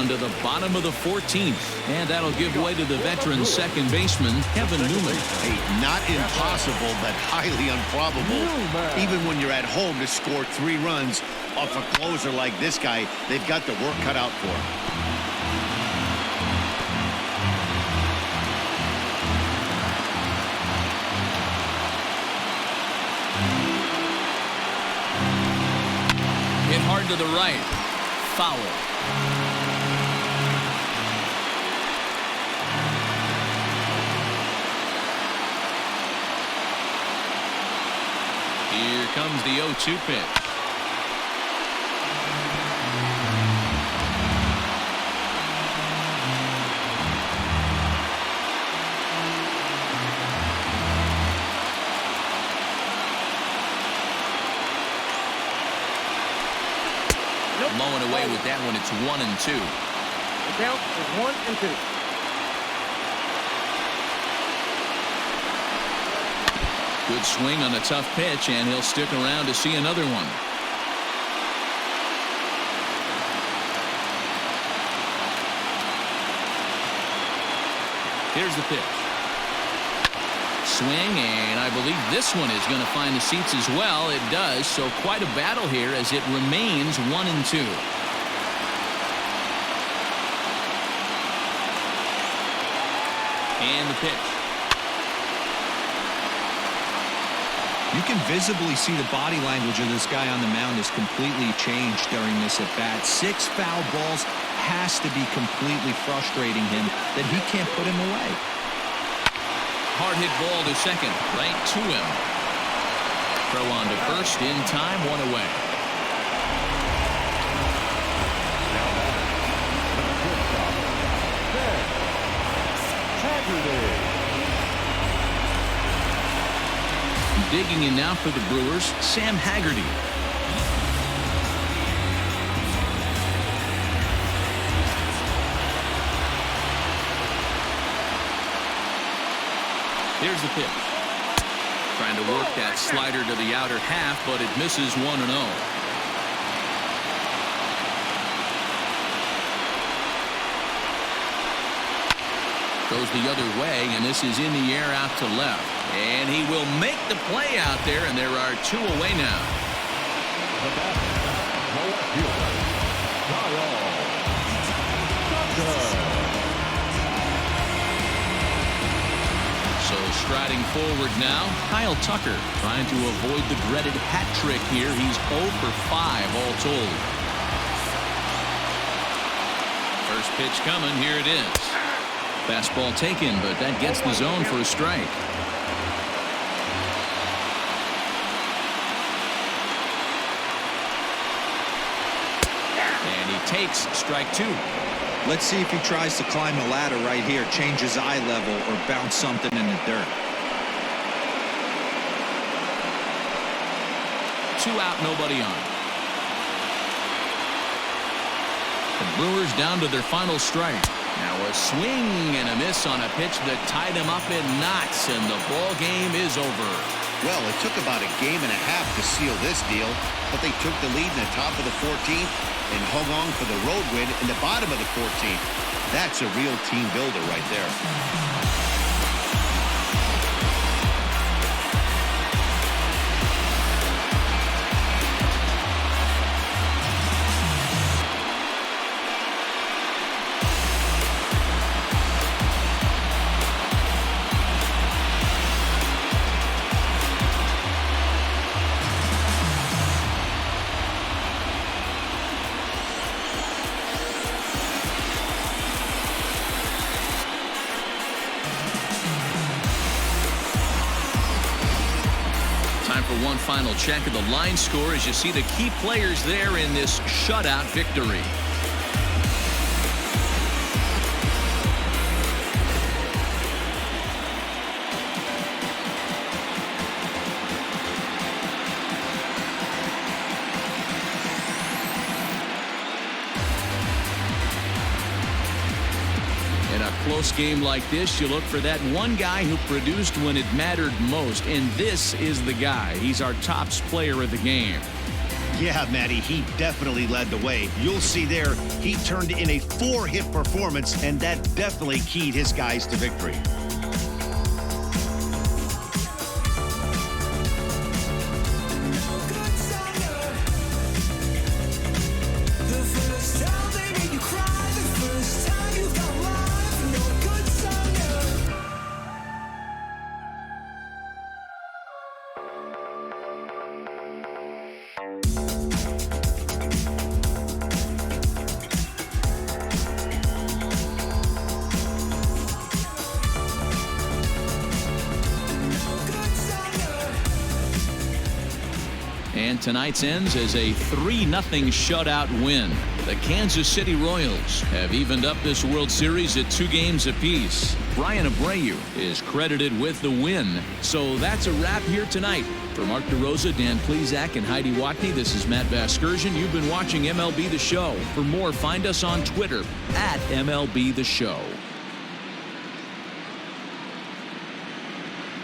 into the bottom of the 14th. And that'll give way to the veteran second baseman, Kevin Newman. Hey, not impossible, but highly improbable. Even when you're at home to score 3 runs off a closer like this guy, they've got the work cut out for him. Hit hard to the right. Foul. Here comes the 0-2 pitch. Mowing away with that one. It's 1-2. The count is 1-2. Good swing on a tough pitch, and he'll stick around to see another one. Here's the pitch. Swing, and I believe this one is going to find the seats as well. It does, so quite a battle here as it remains 1-2. And the pitch. You can visibly see the body language of this guy on the mound is completely changed during this at bat. 6 foul balls has to be completely frustrating him that he can't put him away. Hard hit ball to second, right to him. Throw on to first in time, 1 away. Digging in now for the Brewers, Sam Haggerty. Here's the pitch. Trying to work that slider to the outer half, but it misses 1-0. Goes the other way, and this is in the air out to left. And he will make the play out there, and there are 2 away now. So striding forward now, Kyle Tucker trying to avoid the dreaded hat trick here. He's 0 for 5 all told. First pitch coming, here it is. Fastball taken, but that gets the zone for a strike. And he takes strike 2. Let's see if he tries to climb the ladder right here, change his eye level, or bounce something in the dirt. 2 out, nobody on. The Brewers down to their final strike. Now a swing and a miss on a pitch that tied him up in knots, and the ball game is over. Well, it took about a game and a half to seal this deal, but they took the lead in the top of the 14th and hung on for the road win in the bottom of the 14th. That's a real team builder right there. For one final check of the line score as you see the key players there in this shutout victory. In a close game like this, you look for that one guy who produced when it mattered most, and this is the guy. He's our top player of the game. Yeah, Matty, he definitely led the way. You'll see there, he turned in a 4-hit performance, and that definitely keyed his guys to victory. And tonight's ends as a 3-0 shutout win. The Kansas City Royals have evened up this World Series at 2 games apiece. Brian Abreu is credited with the win. So that's a wrap here tonight. For Mark DeRosa, Dan Plesac, and Heidi Watney, this is Matt Vasgersian. You've been watching MLB The Show. For more, find us on Twitter at MLB The Show.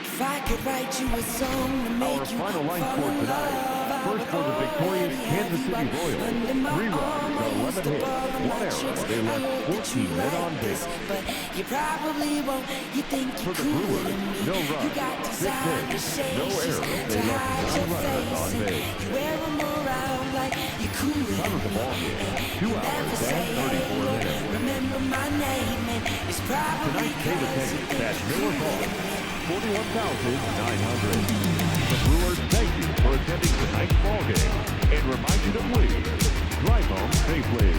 If I could write you a song to make Our final line score tonight. First for the victorious Kansas City Royals. 3 runs, 11 hits, 1 error. They left 14 men on base. But you probably won't. You think you For the Brewers, no runs, 6 hits, no errors. They left 9 runners on base. You wear them around like you're cool. Out of the ballgame, 2 hours and 34 minutes. Remember my name, and it's probably Tonight's paid attendance at Miller Park, 41,900. The Brewers thank you for attending tonight's ballgame and remind you to please drive home safely.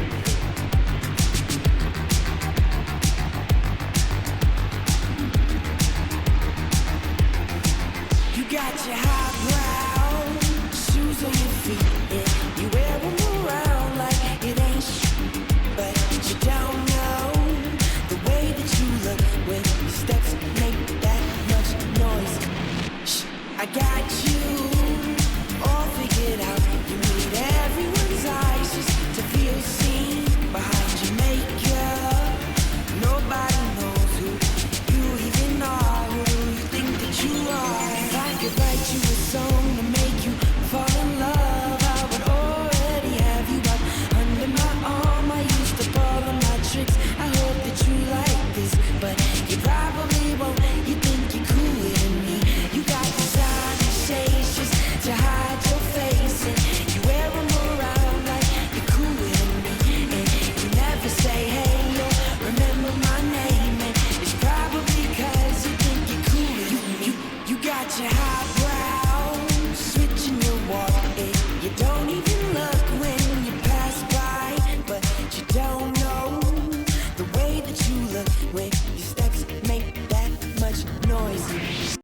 You got your high